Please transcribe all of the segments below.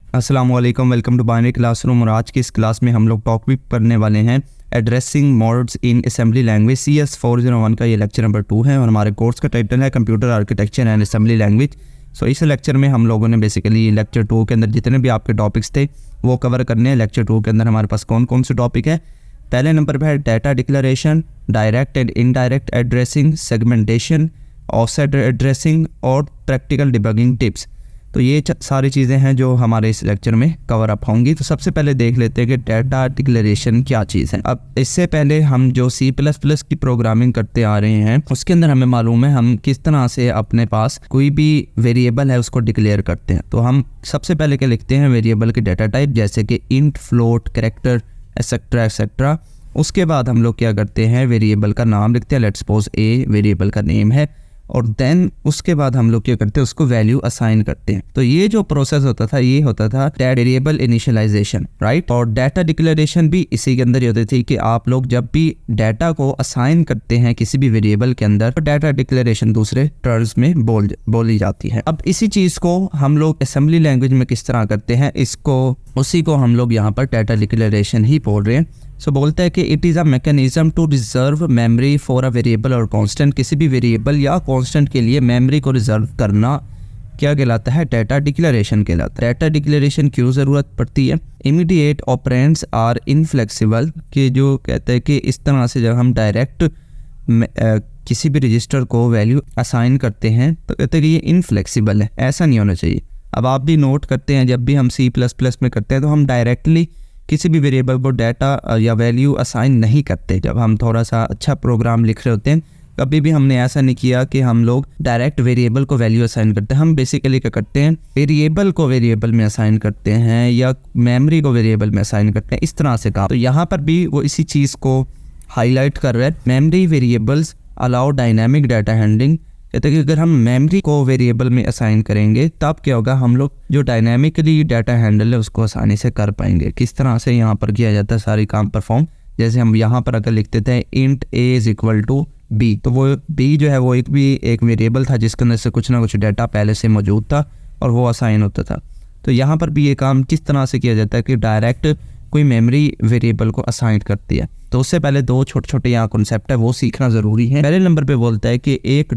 अस्सलाम वालेकुम, welcome to binary classroom. और आज की इस क्लास में हम लोग टॉपिक पढ़ने वाले हैं एड्रेसिंग मोड्स इन असेंबली लैंग्वेज। CS 401 का ये लेक्चर नंबर 2 है और हमारे कोर्स का टाइटल है computer architecture and assembly language. So इस लेक्चर में हम लोगों ने बेसिकली लेक्चर 2 के अंदर जितने भी आपके टॉपिक्स थे वो कवर करने हैं। लेक्चर 2 के अंदर हमारे पास कौन कौन से टॉपिक है? पहले नंबर पर है data declaration, direct and indirect addressing, segmentation, offset addressing और प्रैक्टिकल डिबगिंग टिप्स। तो ये सारी चीज़ें हैं जो हमारे इस लेक्चर में कवर अप होंगी। तो सबसे पहले देख लेते हैं कि डाटा डिक्लेरेशन क्या चीज़ है। अब इससे पहले हम जो C++ की प्रोग्रामिंग करते आ रहे हैं उसके अंदर हमें मालूम है हम किस तरह से अपने पास कोई भी वेरिएबल है उसको डिक्लेयर करते हैं। तो हम सबसे पहले क्या लिखते हैं, वेरिएबल के डाटा टाइप जैसे कि int, float, character etcetera etcetera. उसके बाद हम लोग क्या करते हैं, वेरिएबल का नाम लिखते हैं। लेट्स सपोज A वेरिएबल का नेम है और देन उसके बाद हम लोग क्या करते हैं, उसको वैल्यू असाइन करते हैं। तो ये जो प्रोसेस होता था ये होता था वेरिएबल इनिशियलाइजेशन, राइट। और डाटा डिक्लेरेशन भी इसी के अंदर ही होती थी कि आप लोग जब भी डाटा को असाइन करते हैं किसी भी वेरिएबल के अंदर तो डाटा डिक्लेरेशन दूसरे टर्म्स में बोली जाती है। अब इसी चीज को हम लोग असेंबली लैंग्वेज में किस तरह करते हैं, उसी को हम लोग यहाँ पर डाटा डिक्लेरेशन ही बोल रहे हैं। सो बोलता है कि it is a mechanism to reserve memory for a variable और कांस्टेंट। किसी भी वेरिएबल या कांस्टेंट के लिए मेमोरी को रिजर्व करना क्या कहलाता है, डाटा डिक्लेरेशन कहलाता है। डाटा डिक्लेरेशन क्यों ज़रूरत पड़ती है? इमीडिएट ऑपरेंड्स आर इनफ्लेक्सिबल, कि जो कहते हैं कि इस तरह से जब हम डायरेक्ट किसी भी रजिस्टर को वैल्यू असाइन करते हैं तो कहते हैं कि ये इनफ्लेक्सिबल है, ऐसा नहीं होना चाहिए। अब आप भी नोट करते हैं जब भी हम C++ में करते हैं तो हम डायरेक्टली किसी भी वेरिएबल को डाटा या वैल्यू असाइन नहीं करते। जब हम थोड़ा सा अच्छा प्रोग्राम लिख रहे होते हैं कभी भी हमने ऐसा नहीं किया कि हम लोग डायरेक्ट वेरिएबल को वैल्यू असाइन करते हैं। हम बेसिकली क्या करते हैं, वेरिएबल को वेरिएबल में असाइन करते हैं या मेमोरी को वेरिएबल में असाइन करते हैं, इस तरह से काम। तो यहाँ पर भी वो इसी चीज़ को हाईलाइट कर रहे हैं। Memory variables allow dynamic data handling. कहते हैं कि अगर हम मेमोरी को वेरिएबल में असाइन करेंगे तब क्या होगा, हम लोग जो डायनामिकली डाटा हैंडल है उसको आसानी से कर पाएंगे। किस तरह से यहाँ पर किया जाता है सारी काम परफॉर्म, जैसे हम यहाँ पर अगर लिखते थे इंट A = B, तो वो B जो है वो एक वेरिएबल था जिसके अंदर से कुछ ना कुछ डाटा पहले से मौजूद था और वो असाइन होता था। तो यहाँ पर भी ये काम किस तरह से किया जाता है कि डायरेक्ट कोई मेमोरी वेरिएबल को असाइन करती है। तो उससे पहले दो छोटे छोटे यहाँ कॉन्सेप्ट है वो सीखना ज़रूरी है। पहले नंबर पे बोलता है कि एक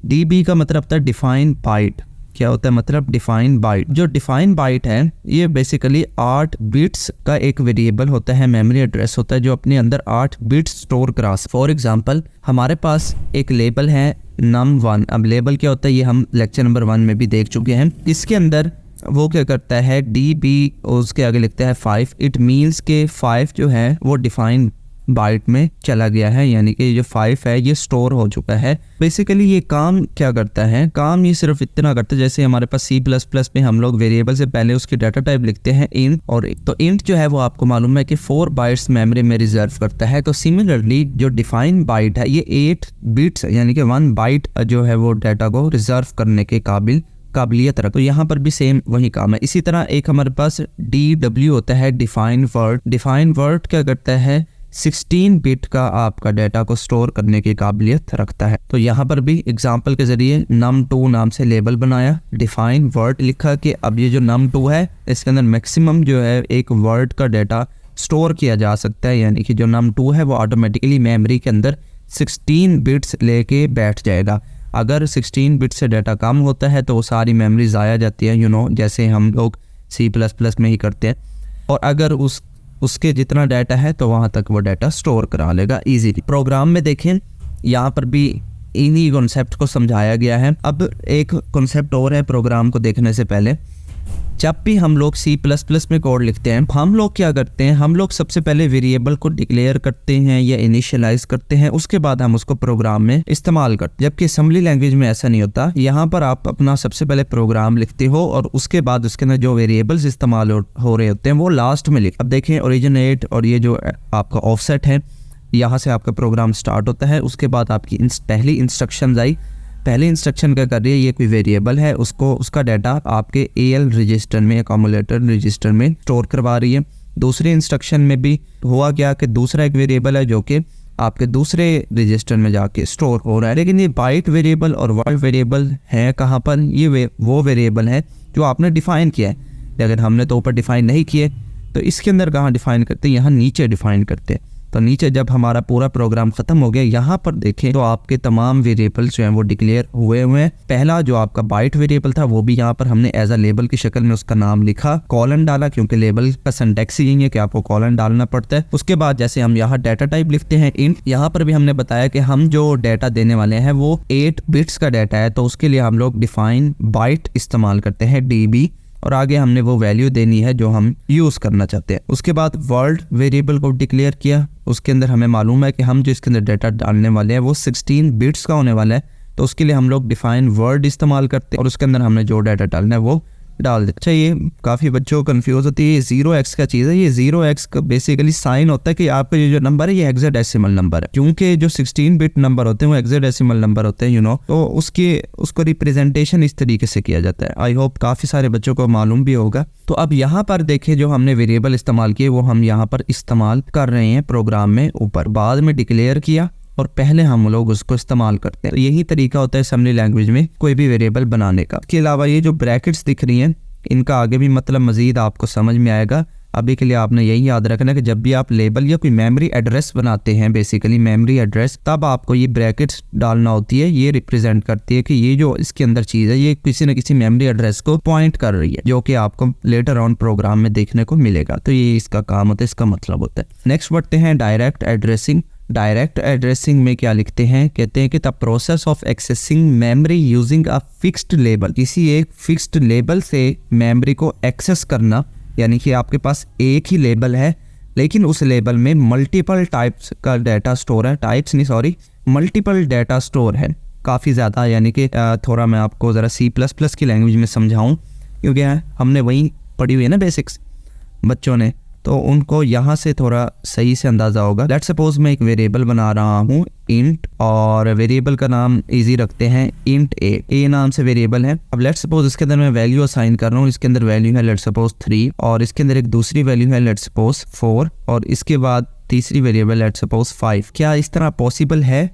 DB का मतलब होता है डिफाइन बाइट। क्या होता है मतलब डिफाइन बाइट? जो डिफाइन बाइट है ये बेसिकली 8 बिट्स का एक वेरिएबल होता है, मेमोरी एड्रेस होता है जो अपने अंदर 8 बिट्स स्टोर करा। फॉर एग्जांपल हमारे पास एक लेबल है num1। अब लेबल क्या होता है ये हम लेक्चर नंबर 1 में भी देख चुके हैं। इसके अंदर वो क्या करता है, DB उसके आगे लिखता है 5। इट मीन्स के 5 जो है वो डिफाइन बाइट में चला गया है, यानी कि जो 5 है ये स्टोर हो चुका है। बेसिकली ये काम क्या करता है, काम ये सिर्फ इतना करता है जैसे हमारे पास C++ में हम लोग वेरिएबल से पहले उसकी डाटा टाइप लिखते हैं इंट, और तो इंट जो है वो आपको मालूम है कि 4 बाइट्स मेमोरी में रिजर्व करता है। तो सिमिलरली जो डिफाइन बाइट है ये 8 बिट्स यानी कि 1 बाइट जो है वो डाटा को रिजर्व करने के काबिलियत रख। तो यहाँ पर भी सेम वही काम है। इसी तरह एक हमारे पास DW होता है डिफाइन वर्ड। डिफाइन वर्ड क्या करता है, 16 बिट का आपका डाटा को स्टोर करने की काबिलियत रखता है। तो यहाँ पर भी एग्जांपल के जरिए num2 नाम से लेबल बनाया, डिफाइन वर्ड लिखा कि अब ये जो num2 है इसके अंदर मैक्सिमम जो है एक वर्ड का डाटा स्टोर किया जा सकता है, यानी कि जो num2 है वो ऑटोमेटिकली मेमोरी के अंदर 16 बिट्स लेके बैठ जाएगा। अगर 16 बिट से डाटा कम होता है तो वो सारी मेमोरी ज़ाया जाती है, जैसे हम लोग C++ में ही करते हैं। और अगर उसके जितना डाटा है तो वहाँ तक वो डाटा स्टोर करा लेगा इजीली। प्रोग्राम में देखें यहाँ पर भी इन्हीं कॉन्सेप्ट को समझाया गया है। अब एक कॉन्सेप्ट और है प्रोग्राम को देखने से पहले, जब भी हम लोग C++ में कोड लिखते हैं हम लोग क्या करते हैं, हम लोग सबसे पहले वेरिएबल को डिक्लेयर करते हैं या इनिशियलाइज करते हैं, उसके बाद हम उसको प्रोग्राम में इस्तेमाल करते हैं। जबकि असेंबली लैंग्वेज में ऐसा नहीं होता। यहाँ पर आप अपना सबसे पहले प्रोग्राम लिखते हो और उसके बाद उसके अंदर जो वेरिएबल्स इस्तेमाल हो रहे होते हैं वो लास्ट में लिख। अब देखें ओरिजिनेट और ये जो आपका ऑफसेट है यहाँ से आपका प्रोग्राम स्टार्ट होता है। उसके बाद आपकी पहली इंस्ट्रक्शन आई। पहले इंस्ट्रक्शन क्या कर रही है, ये कोई वेरिएबल है उसका डाटा आपके AL रजिस्टर में, अकोमोलेटर रजिस्टर में स्टोर करवा रही है। दूसरे इंस्ट्रक्शन में भी हुआ क्या कि दूसरा एक वेरिएबल है जो कि आपके दूसरे रजिस्टर में जाके स्टोर हो रहा है। लेकिन ये बाइट वेरिएबल और वर्ड वेरिएबल है कहाँ पर, ये वो वेरिएबल है जो आपने डिफाइन किया है। लेकिन हमने तो ऊपर डिफाइन नहीं किए, तो इसके अंदर कहाँ डिफाइन करते हैं, यहाँ नीचे डिफाइन करते हैं। तो नीचे जब हमारा पूरा प्रोग्राम खत्म हो गया, यहाँ पर देखें तो आपके तमाम वेरिएबल्स जो हैं वो डिक्लेयर हुए हैं। पहला जो आपका बाइट वेरिएबल था वो भी यहाँ पर हमने एज अ लेबल की शक्ल में उसका नाम लिखा, कॉलन डाला, क्योंकि लेबल का सिंटैक्स यही है कि आपको कॉलन डालना पड़ता है। उसके बाद जैसे हम यहाँ डाटा टाइप लिखते हैं इंट, यहाँ पर भी हमने बताया कि हम जो डाटा देने वाले हैं वो 8 बिट्स का डाटा है, तो उसके लिए हम लोग डिफाइन बाइट इस्तेमाल करते हैं DB, और आगे हमने वो वैल्यू देनी है जो हम यूज करना चाहते हैं। उसके बाद वर्ड वेरिएबल को डिक्लेयर किया, उसके अंदर हमें मालूम है कि हम जो इसके अंदर डाटा डालने वाले हैं वो 16 बिट्स का होने वाला है, तो उसके लिए हम लोग डिफाइन वर्ड इस्तेमाल करते हैं और उसके अंदर हमने जो डाटा डालना है वो डाल देते। अच्छा, ये काफ़ी बच्चों को कंफ्यूज होती है, ये 0x का चीज़ है। ये 0x का बेसिकली साइन होता है कि आपका ये जो नंबर है ये हेक्साडेसिमल नंबर है, क्योंकि जो 16 बिट नंबर होते हैं वो हेक्साडेसिमल नंबर होते हैं, तो उसको रिप्रेजेंटेशन इस तरीके से किया जाता है। आई होप काफ़ी सारे बच्चों को मालूम भी होगा। तो अब यहाँ पर देखें जो हमने वेरिएबल इस्तेमाल किए वो हम यहाँ पर इस्तेमाल कर रहे हैं प्रोग्राम में, ऊपर बाद में डिक्लेयर किया और पहले हम लोग उसको इस्तेमाल करते हैं। तो यही तरीका होता है असेंबली लैंग्वेज में कोई भी वेरिएबल बनाने का। इसके अलावा ये जो ब्रैकेट्स दिख रही हैं इनका आगे भी मतलब मजीद आपको समझ में आएगा। अभी के लिए आपने यही याद रखना कि जब भी आप लेबल या कोई मेमोरी एड्रेस बनाते हैं, बेसिकली मेमोरी एड्रेस, तब आपको ये ब्रैकेट्स डालना होती है। ये रिप्रेजेंट करती है कि ये जो इसके अंदर चीज़ है ये किसी न किसी मेमोरी एड्रेस को पॉइंट कर रही है, जो कि आपको लेटर ऑन प्रोग्राम में देखने को मिलेगा। तो ये इसका काम होता है, इसका मतलब होता है। नेक्स्ट बढ़ते हैं डायरेक्ट एड्रेसिंग। डायरेक्ट एड्रेसिंग में क्या लिखते हैं, कहते हैं कि the process of accessing memory using a fixed label, किसी एक फिक्स्ड लेबल से मेमोरी को एक्सेस करना, यानी कि आपके पास एक ही लेबल है लेकिन उस लेबल में मल्टीपल टाइप्स का डाटा स्टोर है, मल्टीपल डाटा स्टोर है काफ़ी ज़्यादा। यानी कि थोड़ा मैं आपको ज़रा C++ की लैंग्वेज में समझाऊँ, क्योंकि हमने वही पढ़ी हुई है ना बेसिक्स बच्चों ने, तो उनको यहाँ से थोड़ा सही से अंदाज़ा होगा। लेट्स सपोज मैं एक वेरिएबल बना रहा हूँ इंट, और वेरिएबल का नाम इजी रखते हैं इंट ए नाम से वेरिएबल है। अब लेट्स सपोज इसके अंदर मैं वैल्यू असाइन कर रहा हूँ, इसके अंदर वैल्यू है लेट्स सपोज 3, और इसके अंदर एक दूसरी वैल्यू है लेट्स सपोज 4, और इसके बाद तीसरी वेरिएबल लेट्स सपोज 5। क्या इस तरह पॉसिबल है?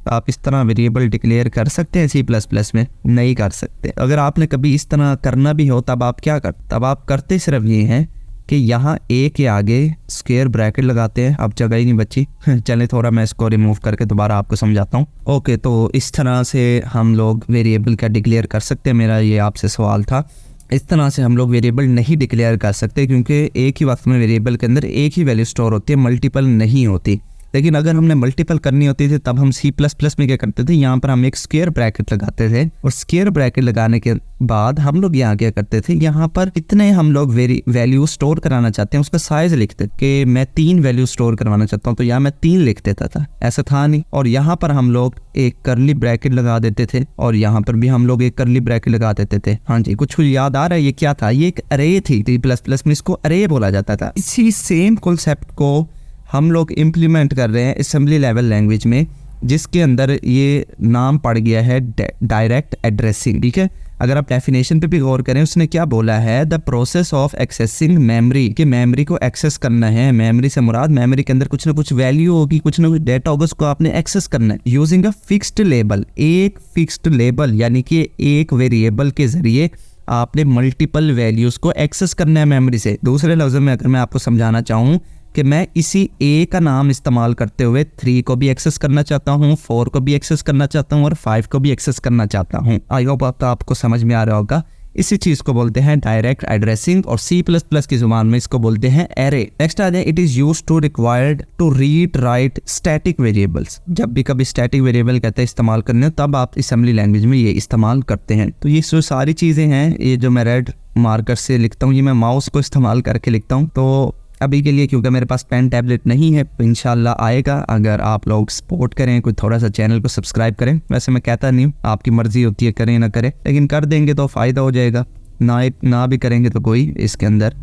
आप इस तरह वेरिएबल डिक्लेयर कर सकते हैं C++ में? नहीं कर सकते। अगर आपने कभी इस तरह करना भी हो तब आप क्या तब आप करते सिर्फ ये हैं कि यहाँ ए के आगे स्क्वायर ब्रैकेट लगाते हैं। अब जगह ही नहीं बची चलें थोड़ा मैं इसको रिमूव करके दोबारा आपको समझाता हूँ। ओके, तो इस तरह से हम लोग वेरिएबल का डिक्लेयर कर सकते हैं। मेरा ये आपसे सवाल था। इस तरह से हम लोग वेरिएबल नहीं डिक्लेयर कर सकते, क्योंकि एक ही वक्त में वेरिएबल के अंदर एक ही वैल्यू स्टोर होती है, मल्टीपल नहीं होती। लेकिन अगर हमने मल्टीपल करनी होती थी तब हम C++ में क्या करते थे, यहाँ पर हम एक स्क्वायर ब्रैकेट लगाते थे, और स्क्वायर ब्रैकेट लगाने के बाद हम लोग यहाँ क्या करते थे, यहाँ पर कितने हम लोग वैल्यू स्टोर कराना चाहते हैं उसका साइज लिखते कि मैं 3 वैल्यू स्टोर करवाना चाहता हूँ, तो यहाँ मैं 3 लिख देता था, ऐसा था नहीं। और यहाँ पर हम लोग एक करली ब्रैकेट लगा देते थे, और यहाँ पर भी हम लोग एक करली ब्रैकेट लगा देते थे। हाँ जी, कुछ याद आ रहा है? ये क्या था? ये एक अरे थी। C++ में इसको अरे बोला जाता था। इसी सेम कॉन्सेप्ट को हम लोग इम्प्लीमेंट कर रहे हैं असेंबली लेवल लैंग्वेज में, जिसके अंदर ये नाम पड़ गया है डायरेक्ट एड्रेसिंग। ठीक है, अगर आप डेफिनेशन पे भी गौर करें, उसने क्या बोला है, the process of accessing memory, कि मेमोरी को एक्सेस करना है। मेमोरी से मुराद मेमोरी के अंदर कुछ ना कुछ वैल्यू होगी, कुछ ना कुछ डेटा होगा, उसको आपने एक्सेस करना है यूजिंग अ फिक्स्ड लेबल। एक फिक्स्ड लेबल यानी कि एक वेरिएबल के जरिए आपने मल्टीपल वैल्यूज को एक्सेस करना है मेमोरी से। दूसरे लफ्ज़ों में अगर मैं आपको समझाना चाहूँ कि मैं इसी ए का नाम इस्तेमाल करते हुए 3 को भी एक्सेस करना चाहता हूँ, 4 को भी एक्सेस करना चाहता हूँ, और 5 को भी एक्सेस करना चाहता हूँ। आई होप आपको समझ में आ रहा होगा। इसी चीज़ को बोलते हैं डायरेक्ट एड्रेसिंग, और C++ की जुबान में इसको बोलते हैं एरे। नेक्स्ट आ जाए, it is used to required to read write static variables. जब भी कभी स्टैटिक वेरिएबल कहते हैं इस्तेमाल करने, तब आप असेंबली लैंग्वेज में ये इस्तेमाल करते हैं। तो ये जो सारी चीज़ें हैं, ये जो मैं रेड मार्कर से लिखता हूँ, ये मैं माउस को इस्तेमाल करके लिखता हूँ। तो अभी के लिए क्योंकि मेरे पास पेन टैबलेट नहीं है, तो इंशाल्लाह आएगा। अगर आप लोग सपोर्ट करें, कोई थोड़ा सा चैनल को सब्सक्राइब करें। वैसे मैं कहता नहीं हूँ, आपकी मर्जी होती है करें ना करें, लेकिन कर देंगे तो फ़ायदा हो जाएगा, ना भी करेंगे तो कोई इसके अंदर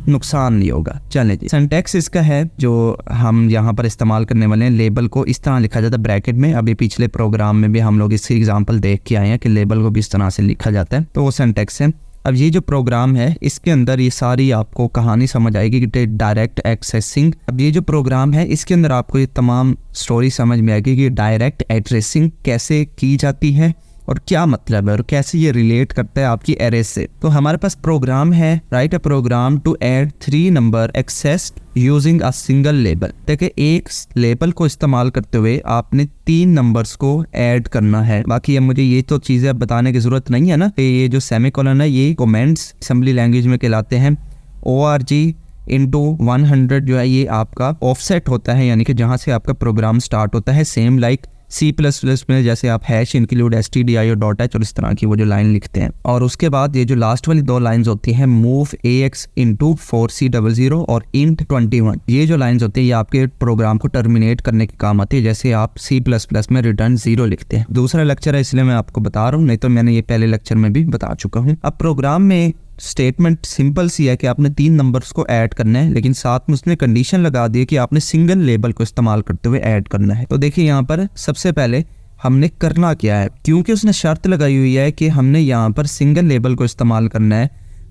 नुकसान नहीं होगा। चलें जी, सिंटैक्स इसका है जो हम यहाँ पर इस्तेमाल करने वाले हैं। लेबल को इस तरह लिखा जाता है ब्रैकेट में। अभी पिछले प्रोग्राम में भी हम लोग इसकी एग्जाम्पल देख के आए हैं कि लेबल को भी इस तरह से लिखा जाता है, तो वो सिंटैक्स है। अब ये जो प्रोग्राम है, इसके अंदर ये सारी आपको कहानी समझ आएगी कि डायरेक्ट एक्सेसिंग। अब ये जो प्रोग्राम है, इसके अंदर आपको ये तमाम स्टोरी समझ में आएगी कि डायरेक्ट एड्रेसिंग कैसे की जाती है, और क्या मतलब है और कैसे ये रिलेट करता है आपकी एरे से। तो हमारे पास प्रोग्राम है, write a program to add 3 number accessed using a single label. देखिए एक लेबल को इस्तेमाल करते हुए आपने 3 नंबर्स को ऐड करना है। बाकी अब मुझे ये तो चीजें बताने की जरूरत नहीं है ना, ये जो सेमीकोलन है ये कमेंट्स असेंबली लैंग्वेज में कहलाते हैं। ORG इंटू 100 जो है ये आपका ऑफसेट होता है, यानी कि जहाँ से आपका प्रोग्राम स्टार्ट होता है। सेम लाइक C++ में जैसे आप hash include stdio dot h और इस तरह की वो जो लाइन लिखते हैं। और उसके बाद ये जो लास्ट वाली 2 लाइंस होती हैं मूव AX इंटू 4C00 और int 21, ये जो लाइंस होती है ये आपके प्रोग्राम को टर्मिनेट करने के काम आती है, जैसे आप C++ में रिटर्न 0 लिखते हैं। दूसरा लेक्चर है इसलिए मैं आपको बता रहा हूँ, नहीं तो मैंने ये पहले लेक्चर में भी बता चुका हूँ। अब प्रोग्राम में स्टेटमेंट सिंपल सी है कि आपने 3 नंबर्स को ऐड करना है, लेकिन साथ में उसने कंडीशन लगा दी है कि आपने सिंगल लेबल को इस्तेमाल करते हुए ऐड करना है। तो देखिए यहाँ पर सबसे पहले हमने करना क्या है, क्योंकि उसने शर्त लगाई हुई है कि हमने यहाँ पर सिंगल लेबल को इस्तेमाल करना है।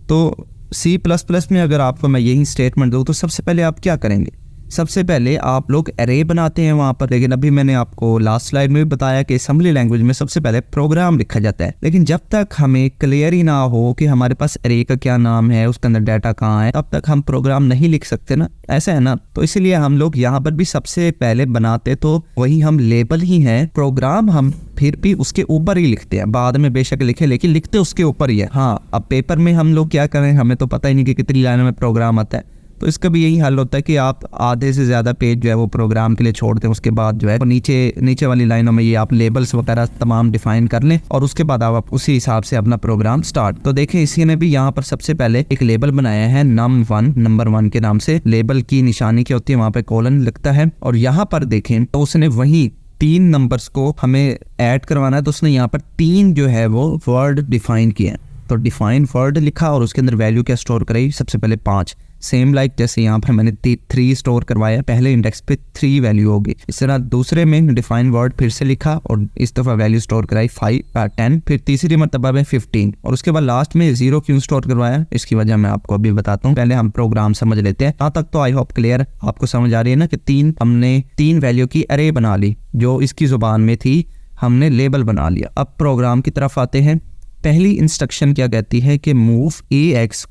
तो C++ में अगर आपको मैं यही स्टेटमेंट दूँ तो सबसे पहले आप क्या करेंगे, सबसे पहले आप लोग एरे बनाते हैं वहाँ पर। लेकिन अभी मैंने आपको लास्ट स्लाइड में भी बताया कि असेंबली लैंग्वेज में सबसे पहले प्रोग्राम लिखा जाता है। लेकिन जब तक हमें क्लियर ही ना हो कि हमारे पास एरे का क्या नाम है, उसके अंदर डाटा कहाँ है, तब तक हम प्रोग्राम नहीं लिख सकते ना, ऐसा है ना। तो इसीलिए हम लोग यहाँ पर भी सबसे पहले बनाते तो वही हम लेबल ही है, प्रोग्राम हम फिर भी उसके ऊपर ही लिखते हैं, बाद में बेशक लिखे लेकिन लिखते उसके ऊपर ही है। हाँ, अब पेपर में हम लोग क्या करें, हमें तो पता ही नहीं कि कितनी लाइनों में प्रोग्राम आता है, तो इसका भी यही हल होता है कि आप आधे से ज़्यादा पेज जो है वो प्रोग्राम के लिए छोड़ दें। उसके बाद जो है वो नीचे वाली लाइनों में ये आप लेबल्स वगैरह तमाम डिफाइन कर लें और उसके बाद आप उसी हिसाब से अपना प्रोग्राम स्टार्ट। तो देखें इसी ने भी यहाँ पर सबसे पहले एक लेबल बनाया है num1, नंबर 1 के नाम से। लेबल की निशानी क्या होती है, वहाँ पे कोलन लगता है। और यहाँ पर देखें तो उसने वही 3 नंबर्स को हमें ऐड करवाना है, तो उसने यहाँ पर 3 जो है वो वर्ड डिफाइन किए। तो डिफाइन वर्ड लिखा और उसके अंदर वैल्यू क्या स्टोर कराई, सबसे पहले 5। सेम लाइक जैसे यहाँ पर मैंने 3 स्टोर करवाया, पहले इंडेक्स पे 3 वैल्यू होगी। इस तरह दूसरे में डिफाइन वर्ड फिर से लिखा और इस दफ़ा वैल्यू स्टोर कराई 10, फिर तीसरी मरतबा में 15 और उसके बाद लास्ट में 0 क्यों स्टोर करवाया, इसकी वजह मैं आपको अभी बताता हूँ। पहले हम प्रोग्राम समझ लेते हैं। यहाँ तक तो आई होप क्लियर आपको समझ आ रही है ना कि हमने 3 वैल्यू की अरे बना ली, जो इसकी जुबान में थी हमने लेबल बना लिया। अब प्रोग्राम की तरफ आते हैं। पहली इंस्ट्रक्शन क्या कहती है कि मूव AX,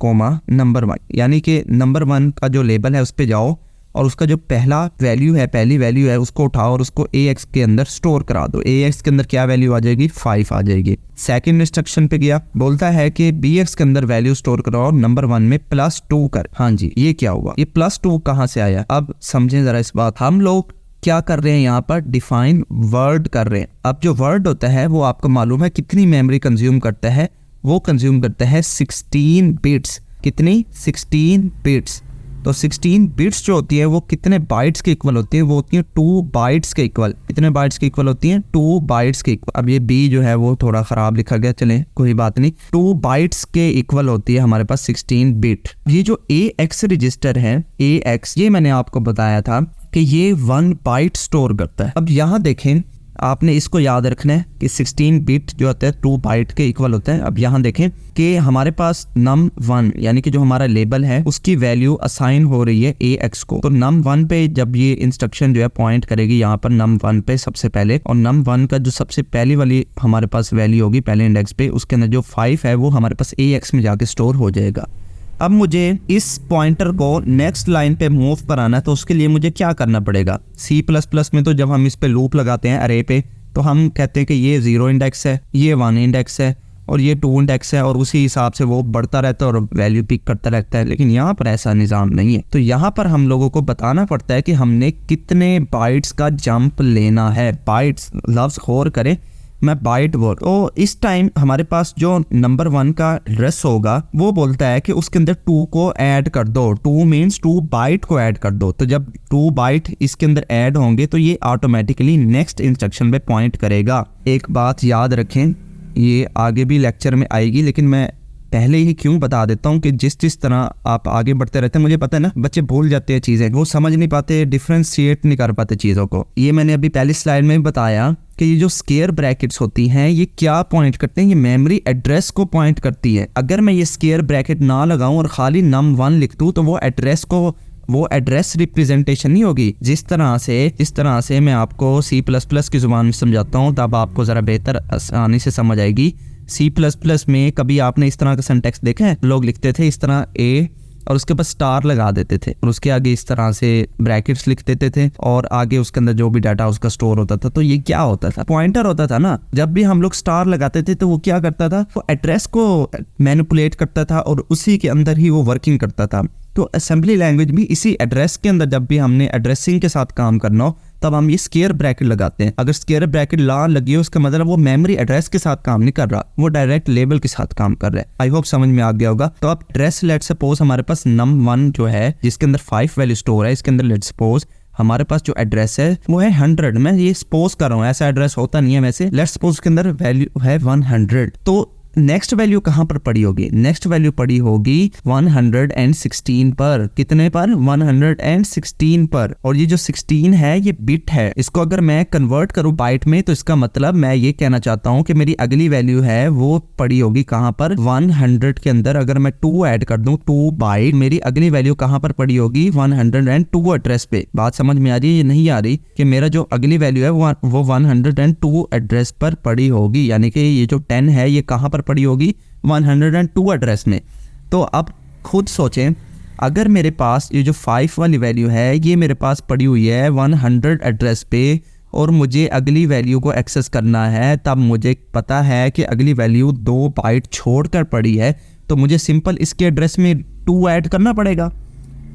नंबर 1, यानी कि नंबर 1 का जो लेबल है उस पे जाओ और उसका जो पहली वैल्यू है उसको उठाओ और उसको AX के अंदर स्टोर करा दो। AX के अंदर क्या वैल्यू आ जाएगी, 5 आ जाएगी। सेकंड इंस्ट्रक्शन पे गया, बोलता है कि BX के अंदर वैल्यू स्टोर कराओ नंबर 1 में +2 कर। हाँ जी, ये क्या हुआ, ये +2 कहाँ से आया, अब समझें जरा इस बात। हम लोग क्या कर रहे हैं, यहाँ पर डिफाइन वर्ड कर रहे हैं। अब जो वर्ड होता है वो आपको मालूम है कितनी मेमोरी कंज्यूम करता है, वो कंज्यूम करता है 16 बिट्स। कितनी, 16 बिट्स। तो 16 बिट्स जो होती है वो कितने बाइट्स के इक्वल होती है, वो होती है 2 बाइट्स के इक्वल। कितने बाइट्स के इक्वल होती हैं, 2 बाइट्स के इक्वल। अब ये B जो है वो थोड़ा खराब लिखा गया, चले कोई बात नहीं। 2 बाइट्स के इक्वल होती है हमारे पास 16 बिट। ये जो AX रजिस्टर है, AX, ये मैंने आपको बताया था कि ये 1 बाइट स्टोर करता है। अब यहाँ देखें, आपने इसको याद रखना है कि 16 बिट जो होता है 2 बाइट के इक्वल होता है। अब यहाँ देखें कि हमारे पास num1 यानी कि जो हमारा लेबल है उसकी वैल्यू असाइन हो रही है AX को। तो num1 पे जब ये इंस्ट्रक्शन जो है पॉइंट करेगी यहाँ पर num1 पे सबसे पहले, और num1 का जो सबसे पहली वाली हमारे पास वैल्यू होगी पहले इंडेक्स पे, उसके अंदर जो 5 है वो हमारे पास AX में जाके स्टोर हो जाएगा। अब मुझे इस पॉइंटर को नेक्स्ट लाइन पे मूव कराना है, तो उसके लिए मुझे क्या करना पड़ेगा। C++ में तो जब हम इस पे लूप लगाते हैं अरे पे, तो हम कहते हैं कि ये 0 इंडेक्स है, ये 1 इंडेक्स है और ये 2 इंडेक्स है, और उसी हिसाब से वो बढ़ता रहता है और वैल्यू पिक करता रहता है। लेकिन यहाँ पर ऐसा निज़ाम नहीं है। तो यहाँ पर हम लोगों को बताना पड़ता है कि हमने कितने बाइट्स का जंप लेना है। बाइट्स लफ्ज़ गौर करें, मैं बाइट वर्ड। तो इस टाइम हमारे पास जो नंबर 1 का एड्रेस होगा वो बोलता है कि उसके अंदर 2 को ऐड कर दो। 2 मीन्स 2 बाइट को ऐड कर दो। तो जब 2 बाइट इसके अंदर ऐड होंगे तो ये ऑटोमेटिकली नेक्स्ट इंस्ट्रक्शन पे पॉइंट करेगा। एक बात याद रखें, ये आगे भी लेक्चर में आएगी, लेकिन मैं पहले ही क्यों बता देता हूँ कि जिस तरह आप आगे बढ़ते रहते हैं, मुझे पता है ना बच्चे भूल जाते हैं चीज़ें, वो समझ नहीं पाते, डिफ्रेंशिएट नहीं कर पाते चीज़ों को। ये मैंने अभी पहली स्लाइड में बताया कि ये जो स्केयर ब्रैकेट्स होती हैं ये क्या पॉइंट करते हैं, ये मेमोरी एड्रेस को पॉइंट करती है। अगर मैं ये स्केयर ब्रैकेट ना लगाऊं और खाली num1 लिख दूं तो वो एड्रेस को वो एड्रेस रिप्रेजेंटेशन नहीं होगी। जिस तरह से मैं आपको C++ की ज़ुबान में समझाता हूँ तब आपको ज़रा बेहतर आसानी से समझ आएगी। C++ में कभी आपने इस तरह का सिंटैक्स देखा है? लोग लिखते थे इस तरह A और उसके पास स्टार लगा देते थे और उसके आगे इस तरह से ब्रैकेट्स लिख देते थे और आगे उसके अंदर जो भी डाटा उसका स्टोर होता था। तो ये क्या होता था? पॉइंटर होता था ना। जब भी हम लोग स्टार लगाते थे तो वो क्या करता था? वो एड्रेस को मैनिपुलेट करता था और उसी के अंदर ही वो वर्किंग करता था। तो असेंबली लैंग्वेज भी इसी एड्रेस के अंदर जब भी हमने एड्रेसिंग के साथ काम करना हो तब हम ये स्क्वायर ब्रैकेट लगाते हैं। अगर स्क्वायर ब्रैकेट ला लगी हो उसका मतलब वो मेमोरी एड्रेस के साथ काम नहीं कर रहा, वो डायरेक्ट लेबल के साथ काम कर रहा है। आई होप समझ में आ गया होगा। तो अब एड्रेस लेट सपोज हमारे पास num1 जो है जिसके अंदर 5 वैल्यू स्टोर है, इसके अंदर लेट सपोज हमारे पास जो एड्रेस है वो है 100। मैं ये सपोज कर रहा हूँ, ऐसा एड्रेस होता नहीं है वैसे। लेट सपोज के अंदर वैल्यू है 100। तो नेक्स्ट वैल्यू कहां पर पड़ी होगी? नेक्स्ट वैल्यू पड़ी होगी 116 पर। कितने पर? 116 पर। और ये जो 16 है ये बिट है। इसको अगर मैं कन्वर्ट करूं बाइट में तो इसका मतलब मैं ये कहना चाहता हूं कि मेरी अगली वैल्यू है वो पड़ी होगी कहां पर? 100 के अंदर अगर मैं 2 ऐड कर दूं, 2 बाइट, मेरी अगली वैल्यू कहां पर पड़ी होगी? 102 एड्रेस पे। बात समझ में आ रही है ये नहीं आ रही? कि मेरा जो अगली वैल्यू है वो 102 एड्रेस पर पड़ी होगी, यानी कि ये जो 10 है ये कहां पर पड़ी होगी? 102 एड्रेस में। तो अब खुद सोचें, अगर मेरे पास ये जो 5 वाली वैल्यू है ये मेरे पास पड़ी हुई है 100 एड्रेस पे और मुझे अगली वैल्यू को एक्सेस करना है, तब मुझे पता है कि अगली वैल्यू 2 बाइट छोड़कर पड़ी है, तो मुझे सिंपल इसके एड्रेस में 2 ऐड करना पड़ेगा।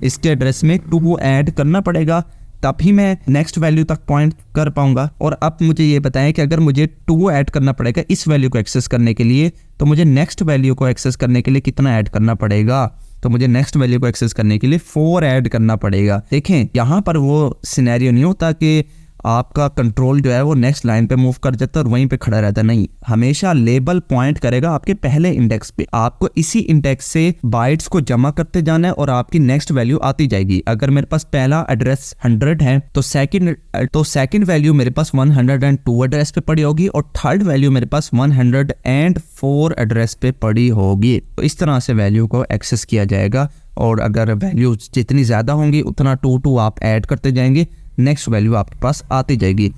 इसके एड्रेस में 2 ऐड करना पड़ेगा तब ही मैं नेक्स्ट वैल्यू तक पॉइंट कर पाऊंगा। और अब मुझे ये बताएं कि अगर मुझे 2 ऐड करना पड़ेगा इस वैल्यू को एक्सेस करने के लिए, तो मुझे नेक्स्ट वैल्यू को एक्सेस करने के लिए कितना ऐड करना पड़ेगा? तो मुझे नेक्स्ट वैल्यू को एक्सेस करने के लिए 4 ऐड करना पड़ेगा। देखें यहाँ पर वो सिनेरियो नहीं होता कि आपका कंट्रोल जो है वो नेक्स्ट लाइन पे मूव कर जाता है और वहीं पे खड़ा रहता है। नहीं, हमेशा लेबल पॉइंट करेगा आपके पहले इंडेक्स पे। आपको इसी इंडेक्स से बाइट्स को जमा करते जाना है और आपकी नेक्स्ट वैल्यू आती जाएगी। अगर मेरे पास पहला एड्रेस 100 है तो सेकंड वैल्यू मेरे पास 102 एड्रेस पे पड़ी होगी और थर्ड वैल्यू मेरे पास 104 एड्रेस पे पड़ी होगी। तो इस तरह से वैल्यू को एक्सेस किया जाएगा और अगर वैल्यू जितनी ज़्यादा होंगी उतना 2 आप ऐड करते जाएंगे, नेक्स्ट वैल्यू आपके पास आती जाएगी।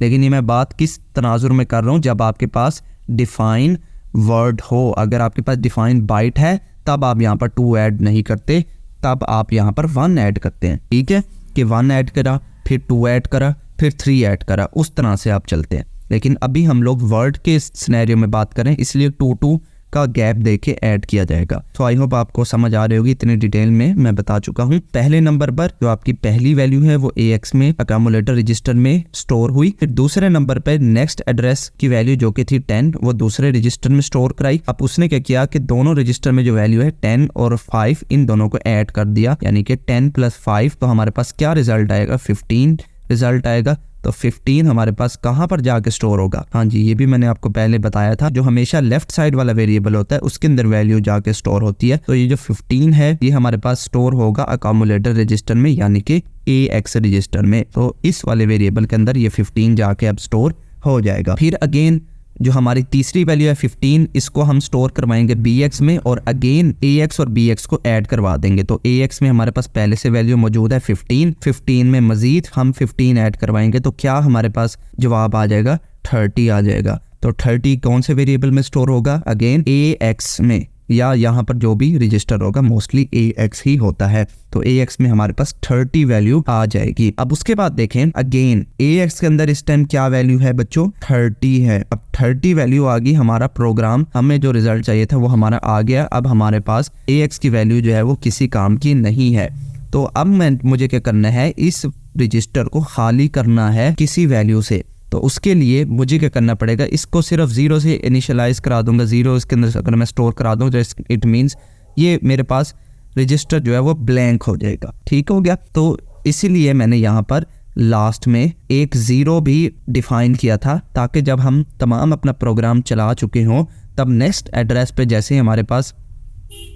लेकिन ये मैं बात किस तनाजुर में कर रहा हूँ? जब आपके पास डिफाइन वर्ड हो। अगर आपके पास डिफाइन बाइट है तब आप यहाँ पर 2 ऐड नहीं करते, तब आप यहाँ पर 1 ऐड करते हैं। ठीक है कि 1 ऐड करा, फिर 2 ऐड करा, फिर 3 ऐड करा, उस तरह से आप चलते हैं। लेकिन अभी हम लोग वर्ड के सिनेरियो में बात करें, इसलिए 2 का गैप देके ऐड किया जाएगा। तो आई होप आपको समझ आ रही होगी, इतनी डिटेल में मैं बता चुका हूँ। पहले नंबर पर जो आपकी पहली वैल्यू है वो AX में अकामुलेटर रजिस्टर में स्टोर हुई। फिर दूसरे नंबर पर नेक्स्ट एड्रेस की वैल्यू जो कि थी 10 वो दूसरे रजिस्टर में स्टोर कराई। अब उसने क्या किया कि दोनों रजिस्टर में जो वैल्यू है 10 और 5 इन दोनों को ऐड कर दिया, यानी कि 10 + 5 तो हमारे पास क्या रिजल्ट आएगा? 15 रिजल्ट आएगा। तो 15 हमारे पास कहां पर जाके स्टोर होगा? हाँ जी, ये भी मैंने आपको पहले बताया था, जो हमेशा लेफ्ट साइड वाला वेरिएबल होता है उसके अंदर वैल्यू जाके स्टोर होती है। तो ये जो 15 है ये हमारे पास स्टोर होगा अकामुलेटर रजिस्टर में, यानी कि AX रजिस्टर में। तो इस वाले वेरिएबल के अंदर ये 15 जाके अब स्टोर हो जाएगा। फिर अगेन जो हमारी तीसरी वैल्यू है 15, इसको हम स्टोर करवाएंगे BX में और अगेन AX और BX को ऐड करवा देंगे। तो AX में हमारे पास पहले से वैल्यू मौजूद है 15 में मजीद हम 15 ऐड करवाएंगे तो क्या हमारे पास जवाब आ जाएगा? 30 आ जाएगा। तो 30 कौन से वेरिएबल में स्टोर होगा? अगेन AX में, या यहाँ पर जो भी रजिस्टर होगा मोस्टली AX ही होता है। तो AX में हमारे पास 30 वैल्यू आ जाएगी। अब उसके बाद देखें अगेन AX के अंदर इस टाइम क्या वैल्यू है बच्चों? 30 है। अब 30 वैल्यू आ गई, हमारा प्रोग्राम, हमें जो रिजल्ट चाहिए था वो हमारा आ गया। अब हमारे पास AX की वैल्यू जो है वो किसी काम की नहीं है। तो अब मुझे क्या करना है? इस रजिस्टर को खाली करना है किसी वैल्यू से। तो उसके लिए मुझे क्या करना पड़ेगा? इसको सिर्फ 0 से इनिशियलाइज करा दूंगा। 0 इसके अंदर अगर मैं स्टोर करा दूं तो इट मीन्स ये मेरे पास रजिस्टर जो है वो ब्लैंक हो जाएगा। ठीक हो गया। तो इसीलिए मैंने यहाँ पर लास्ट में एक 0 भी डिफाइन किया था, ताकि जब हम तमाम अपना प्रोग्राम चला चुके हों तब नेक्स्ट एड्रेस पे जैसे ही हमारे पास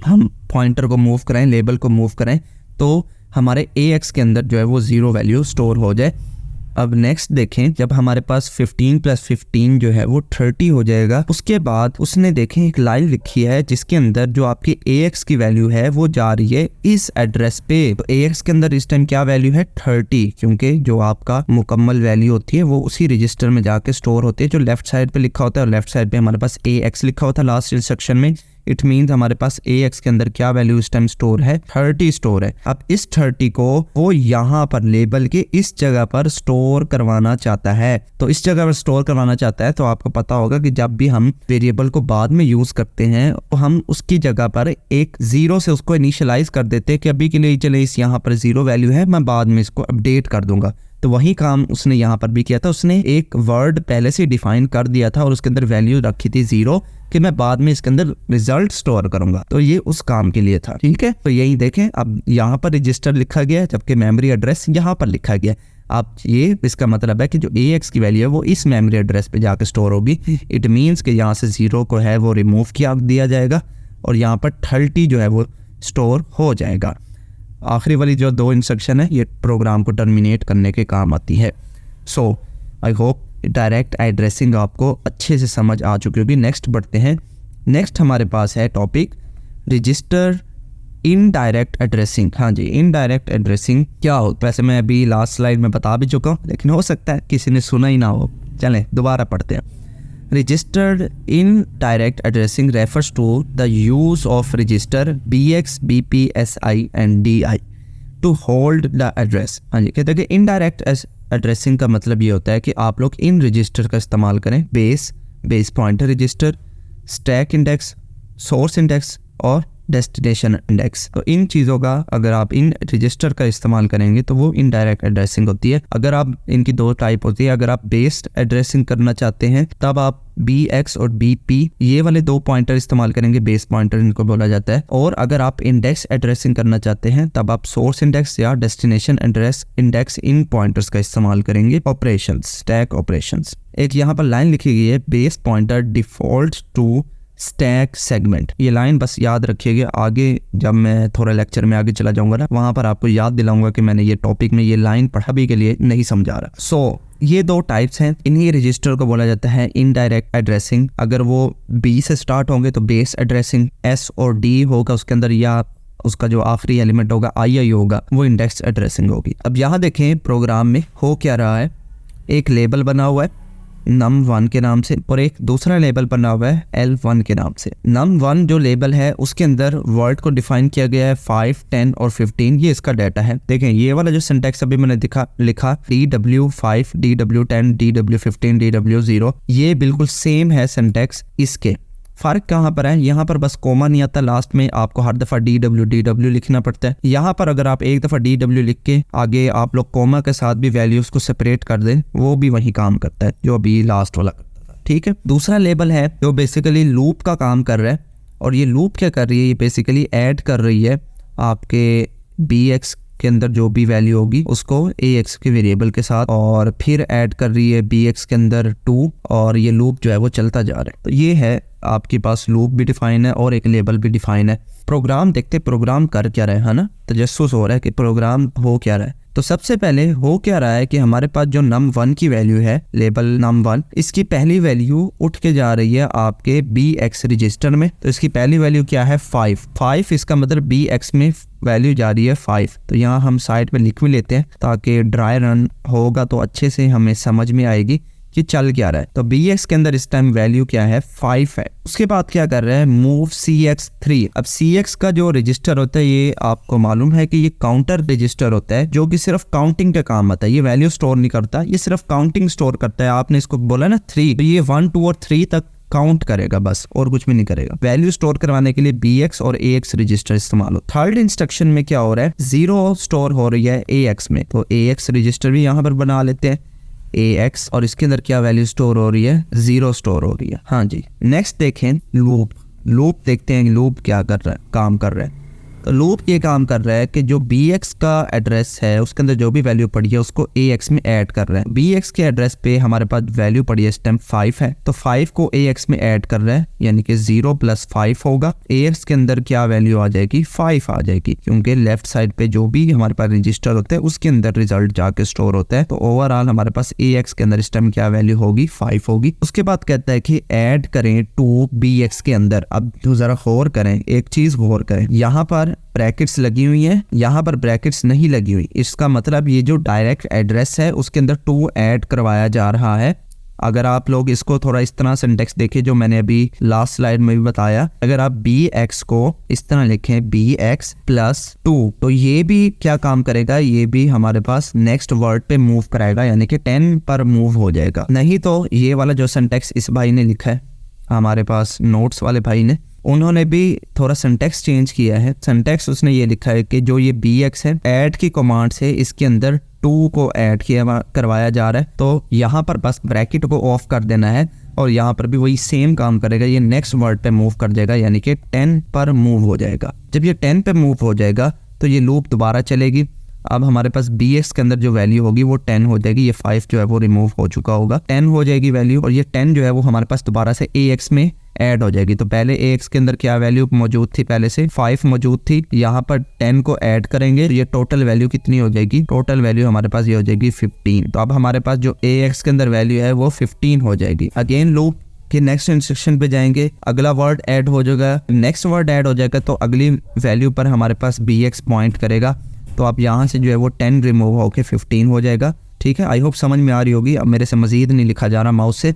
हम पॉइंटर को मूव करें, लेबल को मूव करें, तो हमारे AX के अंदर जो है वो 0 वैल्यू स्टोर हो जाए। अब नेक्स्ट देखें, जब हमारे पास 15 + 15 जो है वो 30 हो जाएगा, उसके बाद उसने देखें एक लाइन लिखी है जिसके अंदर जो आपकी AX की वैल्यू है वो जा रही है इस एड्रेस पे। तो AX के अंदर इस टाइम क्या वैल्यू है 30, क्योंकि जो आपका मुकम्मल वैल्यू होती है वो उसी रजिस्टर में जाके स्टोर होती है जो लेफ्ट साइड पे लिखा होता है, और लेफ्ट साइड पे हमारे पास AX लिखा होता है लास्ट इंस्ट्रक्शन में। इट मीन्स हमारे पास AX के अंदर क्या वैल्यू इस टाइम स्टोर है 30 स्टोर है। अब इस 30 को वो यहाँ पर लेबल के इस जगह पर स्टोर करवाना चाहता है। तो इस जगह पर स्टोर करवाना चाहता है तो आपको पता होगा कि जब भी हम वेरिएबल को बाद में यूज करते हैं तो हम उसकी जगह पर एक 0 से उसको इनिशियलाइज कर देते हैं कि अभी के लिए चले इस यहाँ पर 0 वैल्यू है, मैं बाद में इसको अपडेट कर दूंगा। तो वही काम उसने यहाँ पर भी किया था, उसने एक वर्ड पहले से डिफाइन कर दिया था और उसके अंदर वैल्यू रखी थी 0 कि मैं बाद में इसके अंदर रिजल्ट स्टोर करूंगा। तो ये उस काम के लिए था, ठीक है। तो यही देखें, अब यहाँ पर रजिस्टर लिखा गया है जबकि मेमोरी एड्रेस यहाँ पर लिखा गया है। अब ये इसका मतलब है कि जो AX की वैल्यू है वो इस मेमोरी एड्रेस पे जाके स्टोर होगी। इट मीन्स कि यहाँ से 0 को है वो रिमूव किया दिया जाएगा और यहाँ पर 30 जो है वो स्टोर हो जाएगा। आखिरी वाली जो 2 इंस्ट्रक्शन है ये प्रोग्राम को टर्मिनेट करने के काम आती है। सो आई होप डायरेक्ट एड्रेसिंग आपको अच्छे से समझ आ चुकी होगी। नेक्स्ट बढ़ते हैं। नेक्स्ट हमारे पास है टॉपिक रजिस्टर इनडायरेक्ट एड्रेसिंग। हाँ जी, इनडायरेक्ट एड्रेसिंग क्या हो, वैसे मैं अभी लास्ट स्लाइड में बता भी चुका हूँ, लेकिन हो सकता है किसी ने सुना ही ना हो। चलें दोबारा पढ़ते हैं। Registered indirect addressing refers to the use of register BX, BP, SI and DI to hold the address। हाँ जी, कहते हैं कि इनडायरेक्ट एड्रेसिंग का मतलब ये होता है कि आप लोग इन रजिस्टर का इस्तेमाल करें, base pointer register, stack index, source index और डेस्टिनेशन इंडेक्स। तो इन चीज़ों का अगर आप इन रजिस्टर का इस्तेमाल करेंगे तो वो इनडायरेक्ट एड्रेसिंग होती है। अगर आप इनकी 2 टाइप होती है। अगर आप बेस्ड एड्रेसिंग करना चाहते हैं तब आप BX और BP ये वाले 2 पॉइंटर इस्तेमाल करेंगे, बेस पॉइंटर इनको बोला जाता है। और अगर आप इंडेक्स एड्रेसिंग करना चाहते हैं तब आप सोर्स इंडेक्स या डेस्टिनेशन एड्रेस इंडेक्स इन पॉइंटर्स का इस्तेमाल करेंगे। Operations, stack operations. एक यहाँ पर लाइन लिखी गई है, base pointer default to stack segment. ये लाइन बस याद रखिएगा, आगे जब मैं थोड़ा लेक्चर में आगे चला जाऊंगा ना वहां पर आपको याद दिलाऊंगा कि मैंने ये टॉपिक में ये लाइन पढ़ा भी के लिए नहीं समझा रहा। सो ये 2 टाइप्स हैं। इन्हीं रजिस्टर को बोला जाता है इनडायरेक्ट एड्रेसिंग। अगर वो B से स्टार्ट होंगे तो बेस एड्रेसिंग, S और D होगा उसके अंदर, या उसका जो आखिरी एलिमेंट होगा II होगा, वो इंडेक्स एड्रेसिंग होगी। अब यहाँ देखें प्रोग्राम में हो क्या रहा है, एक लेबल बना हुआ है num1 के नाम से और एक दूसरा लेबल बना हुआ है L1 के नाम से। num1 जो लेबल है उसके अंदर वर्ड को डिफाइन किया गया है 5, 10 और 15, ये इसका डाटा है। देखें ये वाला जो सिंटैक्स अभी मैंने लिखा DW5, DW10, DW15, DW0, ये बिल्कुल सेम है सिंटैक्स। इसके फर्क कहाँ पर है, यहाँ पर बस कोमा नहीं आता, लास्ट में आपको हर दफा DW लिखना पड़ता है। यहाँ पर अगर आप एक दफा DW लिख के आगे आप लोग कोमा के साथ भी वैल्यूज को सेपरेट कर दें, वो भी वही काम करता है जो अभी लास्ट वाला करता था, ठीक है। दूसरा लेबल है जो बेसिकली लूप का काम कर रहा है, और ये लूप क्या कर रही है, ये बेसिकली ऐड कर रही है आपके BX के अंदर जो भी वैल्यू होगी उसको AX के वेरिएबल के साथ, और फिर ऐड कर रही है BX के अंदर 2, और ये लूप जो है वो चलता जा रहा है। तो ये है आपके पास लूप भी डिफाइन है और एक लेबल भी डिफाइन है। प्रोग्राम देखते प्रोग्राम कर क्या रहा है ना, तजस्सुस हो रहा है कि प्रोग्राम हो क्या रहा है। तो सबसे पहले हो क्या रहा है कि हमारे पास जो num1 की वैल्यू है, लेबल num1, इसकी पहली वैल्यू उठ के जा रही है आपके BX रजिस्टर में। तो इसकी पहली वैल्यू क्या है 5, इसका मतलब BX में वैल्यू जा रही है 5। तो यहाँ हम साइड पे लिख भी लेते हैं ताकि ड्राई रन होगा तो अच्छे से हमें समझ में आएगी कि चल क्या रहा है। तो BX के अंदर इस टाइम वैल्यू क्या है 5 है। उसके बाद क्या कर रहा है, मूव CX3। अब CX का जो रजिस्टर होता है ये आपको मालूम है कि ये काउंटर रजिस्टर होता है जो कि सिर्फ काउंटिंग का काम आता है, ये वैल्यू स्टोर नहीं करता, ये सिर्फ काउंटिंग स्टोर करता है। आपने इसको बोला ना 3, तो ये 1, 2 और 3 तक काउंट करेगा बस, और कुछ भी नहीं करेगा। वैल्यू स्टोर करवाने के लिए BX और AX रजिस्टर इस्तेमाल हो। थर्ड इंस्ट्रक्शन में क्या हो रहा है, 0 स्टोर हो रही है AX में, तो AX रजिस्टर भी यहाँ पर बना लेते हैं AX, और इसके अंदर क्या वैल्यू स्टोर हो रही है, 0 स्टोर हो रही है। हाँ जी, नेक्स्ट देखें लूप देखते हैं लूप क्या कर रहा है, काम कर रहा है। तो लूप ये काम कर रहा है कि जो bx का एड्रेस है उसके अंदर जो भी वैल्यू पड़ी है उसको ax में ऐड कर रहा है। bx के एड्रेस पे हमारे पास वैल्यू पड़ी है इस टाइम 5 है, तो 5 को ax में ऐड कर रहा है, यानी कि 0 + 5 होगा। ax के अंदर क्या वैल्यू आ जाएगी, 5 आ जाएगी, क्योंकि लेफ्ट साइड पे जो भी हमारे पास रजिस्टर होते हैं उसके अंदर रिजल्ट जाके स्टोर होता है। तो ओवरऑल हमारे पास ax के अंदर इस टाइम क्या वैल्यू होगी, 5 होगी। उसके बाद कहता है कि ऐड करें टू bx के अंदर। अब तो जरा गौर करें, एक चीज गौर करें, यहाँ पर ब्रैकेट्स लगी हुई है, यहाँ पर ब्रैकेट्स नहीं लगी हुई। इसका मतलब ये जो डायरेक्ट एड्रेस है उसके अंदर 2 ऐड करवाया जा रहा है। अगर आप लोग इसको थोड़ा इस तरह सिंटेक्स देखें जो मैंने अभी लास्ट स्लाइड में भी बताया, अगर आप bx को इस तरह लिखें bx + 2, तो ये भी क्या काम करेगा, ये भी हमारे पास नेक्स्ट वर्ड पे मूव कराएगा, यानी कि 10 पर मूव हो जाएगा। नहीं तो ये वाला जो सिंटेक्स इस भाई ने लिखा है, हमारे पास नोट्स वाले भाई ने, उन्होंने भी थोड़ा सिंटेक्स चेंज किया है। सिंटेक्स उसने ये लिखा है कि जो ये bx है, ऐड की कमांड से इसके अंदर 2 को ऐड किया करवाया जा रहा है, तो यहाँ पर बस ब्रैकेट को ऑफ कर देना है और यहाँ पर भी वही सेम काम करेगा। ये नेक्स्ट वर्ड पे मूव कर जाएगा, यानी कि 10 पर मूव हो जाएगा। जब ये 10 पे मूव हो जाएगा तो ये लूप दोबारा चलेगी। अब हमारे पास bx के अंदर जो वैल्यू होगी वो 10 हो जाएगी, ये 5 जो है वो रिमूव हो चुका होगा, 10 हो जाएगी वैल्यू, और ये 10 जो है वो हमारे पास दोबारा से ax में ऐड हो जाएगी। तो पहले ax के अंदर क्या वैल्यू मौजूद थी, पहले से 5 मौजूद थी, यहाँ पर 10 को ऐड करेंगे तो ये टोटल वैल्यू कितनी हो जाएगी, टोटल वैल्यू हमारे पास ये हो जाएगी 15। तो अब हमारे पास जो ax के अंदर वैल्यू है वो 15 हो जाएगी। अगेन लूप कि नेक्स्ट इंस्ट्रक्शन पे जाएंगे, अगला वर्ड ऐड हो जाएगा, नेक्स्ट वर्ड ऐड हो जाएगा तो अगली वैल्यू पर हमारे पास bx पॉइंट करेगा। तो आप यहाँ से जो है वो 10 रिमूव होके 15 हो जाएगा। ठीक है, आई होप समझ में आ रही होगी। अब मेरे से मजीद नहीं लिखा जा रहा माउस से,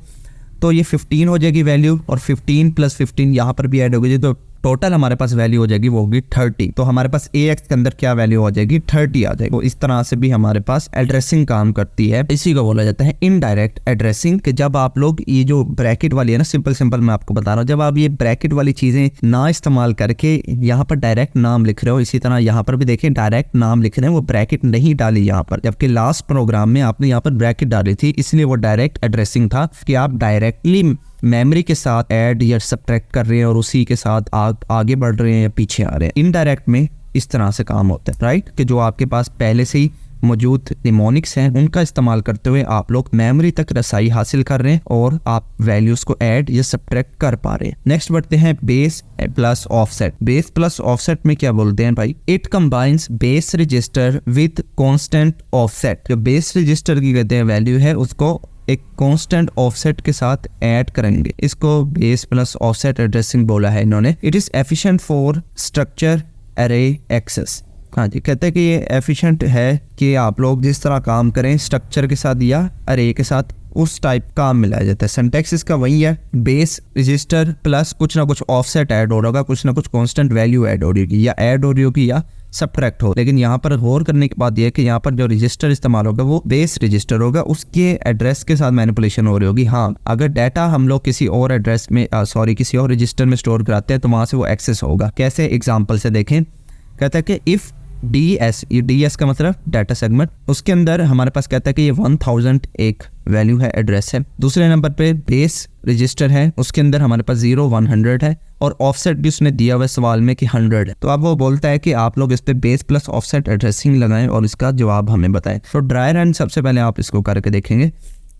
तो ये 15 हो जाएगी वैल्यू, और 15 + 15 यहाँ पर भी ऐड होगी, तो टोटल हमारे पास वैल्यू हो जाएगी वो होगी 30। तो हमारे पास ax के अंदर क्या वैल्यू हो जाएगी, 30 आ जाएगी। तो इस तरह से भी हमारे पास एड्रेसिंग काम करती है। इसी को बोला जाता है इनडायरेक्ट एड्रेसिंग, कि जब आप लोग ये जो ब्रैकेट वाली है ना, सिंपल मैं आपको बता रहा हूँ, जब आप ये ब्रैकेट वाली चीजें ना इस्तेमाल करके यहाँ पर डायरेक्ट नाम लिख रहे हो, इसी तरह यहाँ पर भी देखें डायरेक्ट नाम लिख रहे हैं, वो ब्रैकेट नहीं डाली यहाँ पर, जबकि लास्ट प्रोग्राम में आपने यहाँ पर ब्रैकेट डाली थी, इसलिए वो डायरेक्ट एड्रेसिंग था कि आप डायरेक्टली मेमोरी के साथ ऐड या सब्ट्रैक्ट कर रहे हैं और उसी के साथ आगे बढ़ रहे हैं या पीछे आ रहे हैं। इनडायरेक्ट में इस तरह से काम होता है, राइट, कि जो आपके पास पहले से ही मौजूद निमोनिक्स हैं उनका इस्तेमाल करते हुए आप लोग मेमोरी तक रसाई हासिल कर रहे हैं और आप वैल्यूज को ऐड या सब्ट्रैक्ट कर पा रहे हैं। नेक्स्ट बढ़ते हैं बेस + ऑफसेट। बेस + ऑफसेट में क्या बोलते हैं भाई, it combines base register with constant offset. जो बेस रजिस्टर की कहते हैं वैल्यू है उसको एक कांस्टेंट ऑफसेट के साथ ऐड करेंगे, इसको बेस + ऑफसेट एड्रेसिंग बोला है इन्होंने। It is efficient for structure अरे एक्सेस। हाँ जी, कहते हैं कि ये एफिशिएंट है कि आप लोग जिस तरह काम करें स्ट्रक्चर के साथ या अरे के साथ, उस टाइप काम मिलाया जाता है। सिंटैक्स इसका वही है, बेस रजिस्टर प्लस कुछ ना कुछ ऑफसेट ऐड हो रहा होगा, कुछ ना कुछ कांस्टेंट वैल्यू ऐड हो रही होगी, या ऐड हो रही होगी या सब्ट्रैक्ट हो। लेकिन यहाँ पर गौर करने की बात यह है कि यहाँ पर जो रजिस्टर इस्तेमाल होगा वो बेस रजिस्टर होगा, उसके एड्रेस के साथ मैनिपुलेशन हो रही होगी। हाँ, अगर डाटा हम लोग किसी और एड्रेस में किसी और रजिस्टर में स्टोर कराते हैं तो वहां से वो एक्सेस होगा। कैसे, एग्जाम्पल से देखें। कहता है कि इफ DS, ये DS का मतलब डाटा सेगमेंट, उसके अंदर हमारे पास कहता है कि ये 1000 एक वैल्यू है, एड्रेस है। दूसरे नंबर पे बेस रजिस्टर है, उसके अंदर हमारे पास 0 100 है, और ऑफसेट भी उसने दिया हुआ सवाल में कि 100 है। तो अब वो बोलता है कि आप लोग इस पे बेस + ऑफसेट एड्रेसिंग लगाएं और इसका जवाब हमें बताएं। तो ड्राई रन सबसे पहले आप इसको करके देखेंगे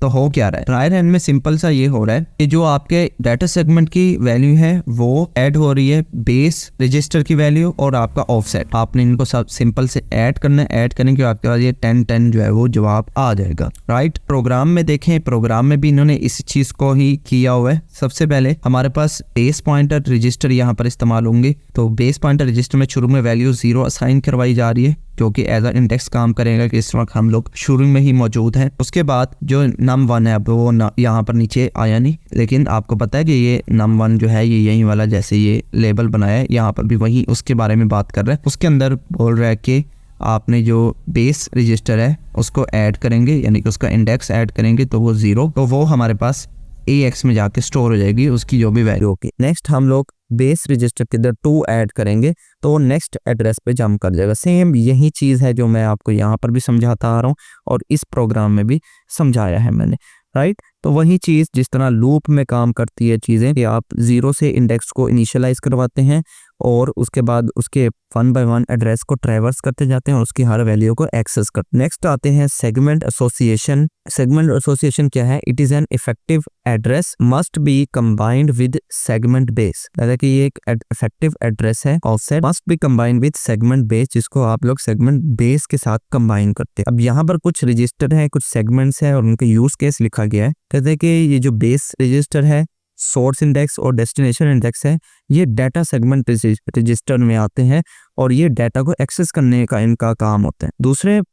तो हो क्या रहा है। ड्राई रन में सिंपल सा ये हो रहा है कि जो आपके डाटा सेगमेंट की वैल्यू है वो ऐड हो रही है बेस रजिस्टर की वैल्यू और आपका ऑफसेट। आपने इनको सब सिंपल से ऐड करना है, ऐड करने के बाद आपके पास ये 10 जो है वो जवाब आ जाएगा, राइट। प्रोग्राम में देखें, प्रोग्राम में भी इन्होंने इस चीज को ही किया हुआ है। सबसे पहले हमारे पास बेस पॉइंटर रजिस्टर यहाँ पर इस्तेमाल होंगे, तो बेस पॉइंटर रजिस्टर में शुरू में वैल्यू 0 असाइन करवाई जा रही है, जो कि एज अ इंडेक्स काम करेगा कि इस वक्त हम लोग शुरू में ही मौजूद हैं। उसके बाद जो num1 है, अब वो यहाँ पर नीचे आया नहीं, लेकिन आपको पता है कि ये num1 जो है ये यही वाला, जैसे ये लेबल बनाया है यहाँ पर भी वही उसके बारे में बात कर रहा है। उसके अंदर बोल रहा है कि आपने जो बेस रजिस्टर है उसको ऐड करेंगे, यानी कि उसका इंडेक्स ऐड करेंगे तो वो 0, तो वो हमारे पास AX में जाके स्टोर हो जाएगी उसकी जो भी वैल्यू होगी। नेक्स्ट हम लोग बेस रजिस्टर के अंदर 2 ऐड करेंगे तो वो नेक्स्ट एड्रेस पे जंप कर जाएगा। सेम यही चीज़ है जो मैं आपको यहाँ पर भी समझाता आ रहा हूँ और इस प्रोग्राम में भी समझाया है मैंने, राइट। तो वही चीज़ जिस तरह लूप में काम करती है चीज़ें कि आप 0 से इंडेक्स को इनिशियलाइज करवाते हैं और उसके बाद उसके 1 बाय 1 एड्रेस को ट्रैवर्स करते जाते हैं और उसकी हर वैल्यू को एक्सेस करते हैं। नेक्स्ट आते हैं सेगमेंट एसोसिएशन। सेगमेंट एसोसिएशन क्या है? It is an effective address must be combined with segment base. यानी कि ये एक इफेक्टिव एड्रेस है, offset must be combined with segment base, जिसको आप लोग सेगमेंट बेस के साथ कंबाइन करते हैं। अब यहाँ पर कुछ रजिस्टर है, कुछ सेगमेंट्स है और उनके यूज केस लिखा गया है। कहते हैं कि ये जो बेस रजिस्टर है, सोर्स इंडेक्स और डेस्टिनेशन इंडेक्स है, ये डाटा सेगमेंट रजिस्टर में आते हैं और ये डाटा को एक्सेस करने का इनका काम होता है।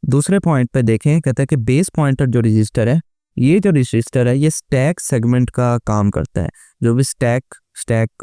दूसरे पॉइंट पे देखें, कहते हैं कि बेस पॉइंटर जो रजिस्टर है, ये जो रजिस्टर है ये स्टैक सेगमेंट का काम करता है। जो भी स्टैक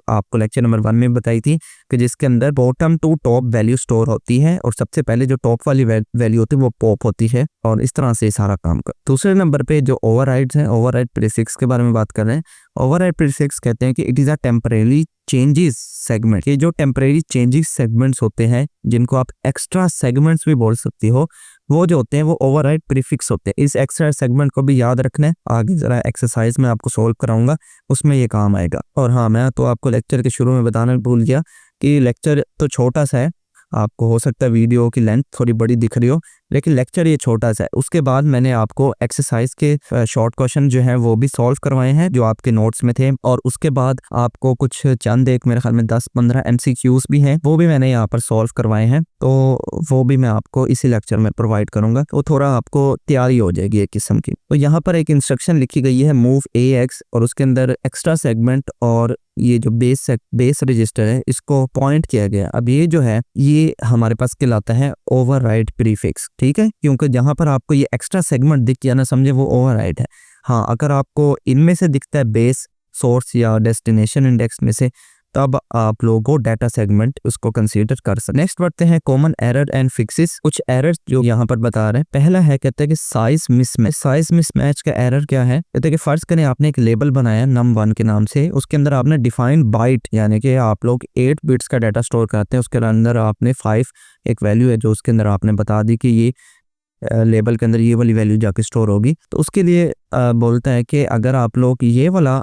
आपको लेक्चर नंबर 1 में बताई थी कि जिसके अंदर bottom to top value store होती है और सबसे पहले जो टॉप वाली वैल्यू होती है वो पॉप होती है और इस तरह से सारा काम कर। दूसरे नंबर पे जो ओवरराइड्स हैं, ओवरराइड प्रीफिक्स के बारे में बात कर रहे हैं। ओवरराइड प्रीफिक्स कहते हैं कि it is a temporary changes segment. ये जो टेम्परेरी चेंजेस सेगमेंट्स होते हैं, जिनको आप एक्स्ट्रा सेगमेंट्स भी बोल सकती हो, वो जो होते हैं वो ओवरराइड प्रीफिक्स होते हैं। इस एक्स्ट्रा सेगमेंट को भी याद रखना है, आगे जरा एक्सरसाइज में आपको सोल्व कराऊंगा, उसमें ये काम आएगा। और हाँ, मैं तो आपको लेक्चर के शुरू में बताना भूल गया कि लेक्चर तो छोटा सा है, आपको हो सकता है वीडियो की लेंथ थोड़ी बड़ी दिख रही हो, लेकिन लेक्चर ये छोटा सा है। उसके बाद मैंने आपको एक्सरसाइज के शॉर्ट क्वेश्चन जो हैं वो भी सॉल्व करवाए हैं जो आपके नोट्स में थे, और उसके बाद आपको कुछ चंद एक मेरे ख्याल में 10-15 MCQs भी हैं, वो भी मैंने यहाँ पर सॉल्व करवाए हैं, तो वो भी मैं आपको इसी लेक्चर में प्रोवाइड करूंगा, तो थोड़ा आपको तैयारी हो जाएगी एक किस्म की। तो यहाँ पर एक इंस्ट्रक्शन लिखी गई है मूव AX, और उसके अंदर एक्स्ट्रा सेगमेंट और ये जो बेस रजिस्टर है इसको पॉइंट किया गया। अब ये जो है ये हमारे पास कहलाता है ओवरराइड प्रीफिक्स, ठीक है, क्योंकि जहां पर आपको ये एक्स्ट्रा सेगमेंट दिख गया ना, समझे वो ओवरराइड है। हाँ, अगर आपको इनमें से दिखता है बेस, सोर्स या डेस्टिनेशन इंडेक्स में से, तब आप लोगों को डाटा सेगमेंट उसको कंसीडर कर सकते। नेक्स्ट बढ़ते हैं कॉमन एरर एंड फिक्सेस। कुछ एरर्स जो यहाँ पर बता रहे हैं। पहला है, कहते हैं कि साइज मिसमैच। साइज मिसमैच का एरर क्या है? कहते हैं कि फर्ज करें आपने एक लेबल बनाया num1 के नाम से, उसके अंदर आपने डिफाइन बाइट, यानी कि आप लोग 8 बिट्स का डाटा स्टोर करते हैं, उसके अंदर आपने 5 एक वैल्यू है जो उसके अंदर आपने बता दी कि ये लेबल के अंदर ये वाली वैल्यू जाके स्टोर होगी। तो उसके लिए बोलता है कि अगर आप लोग ये वाला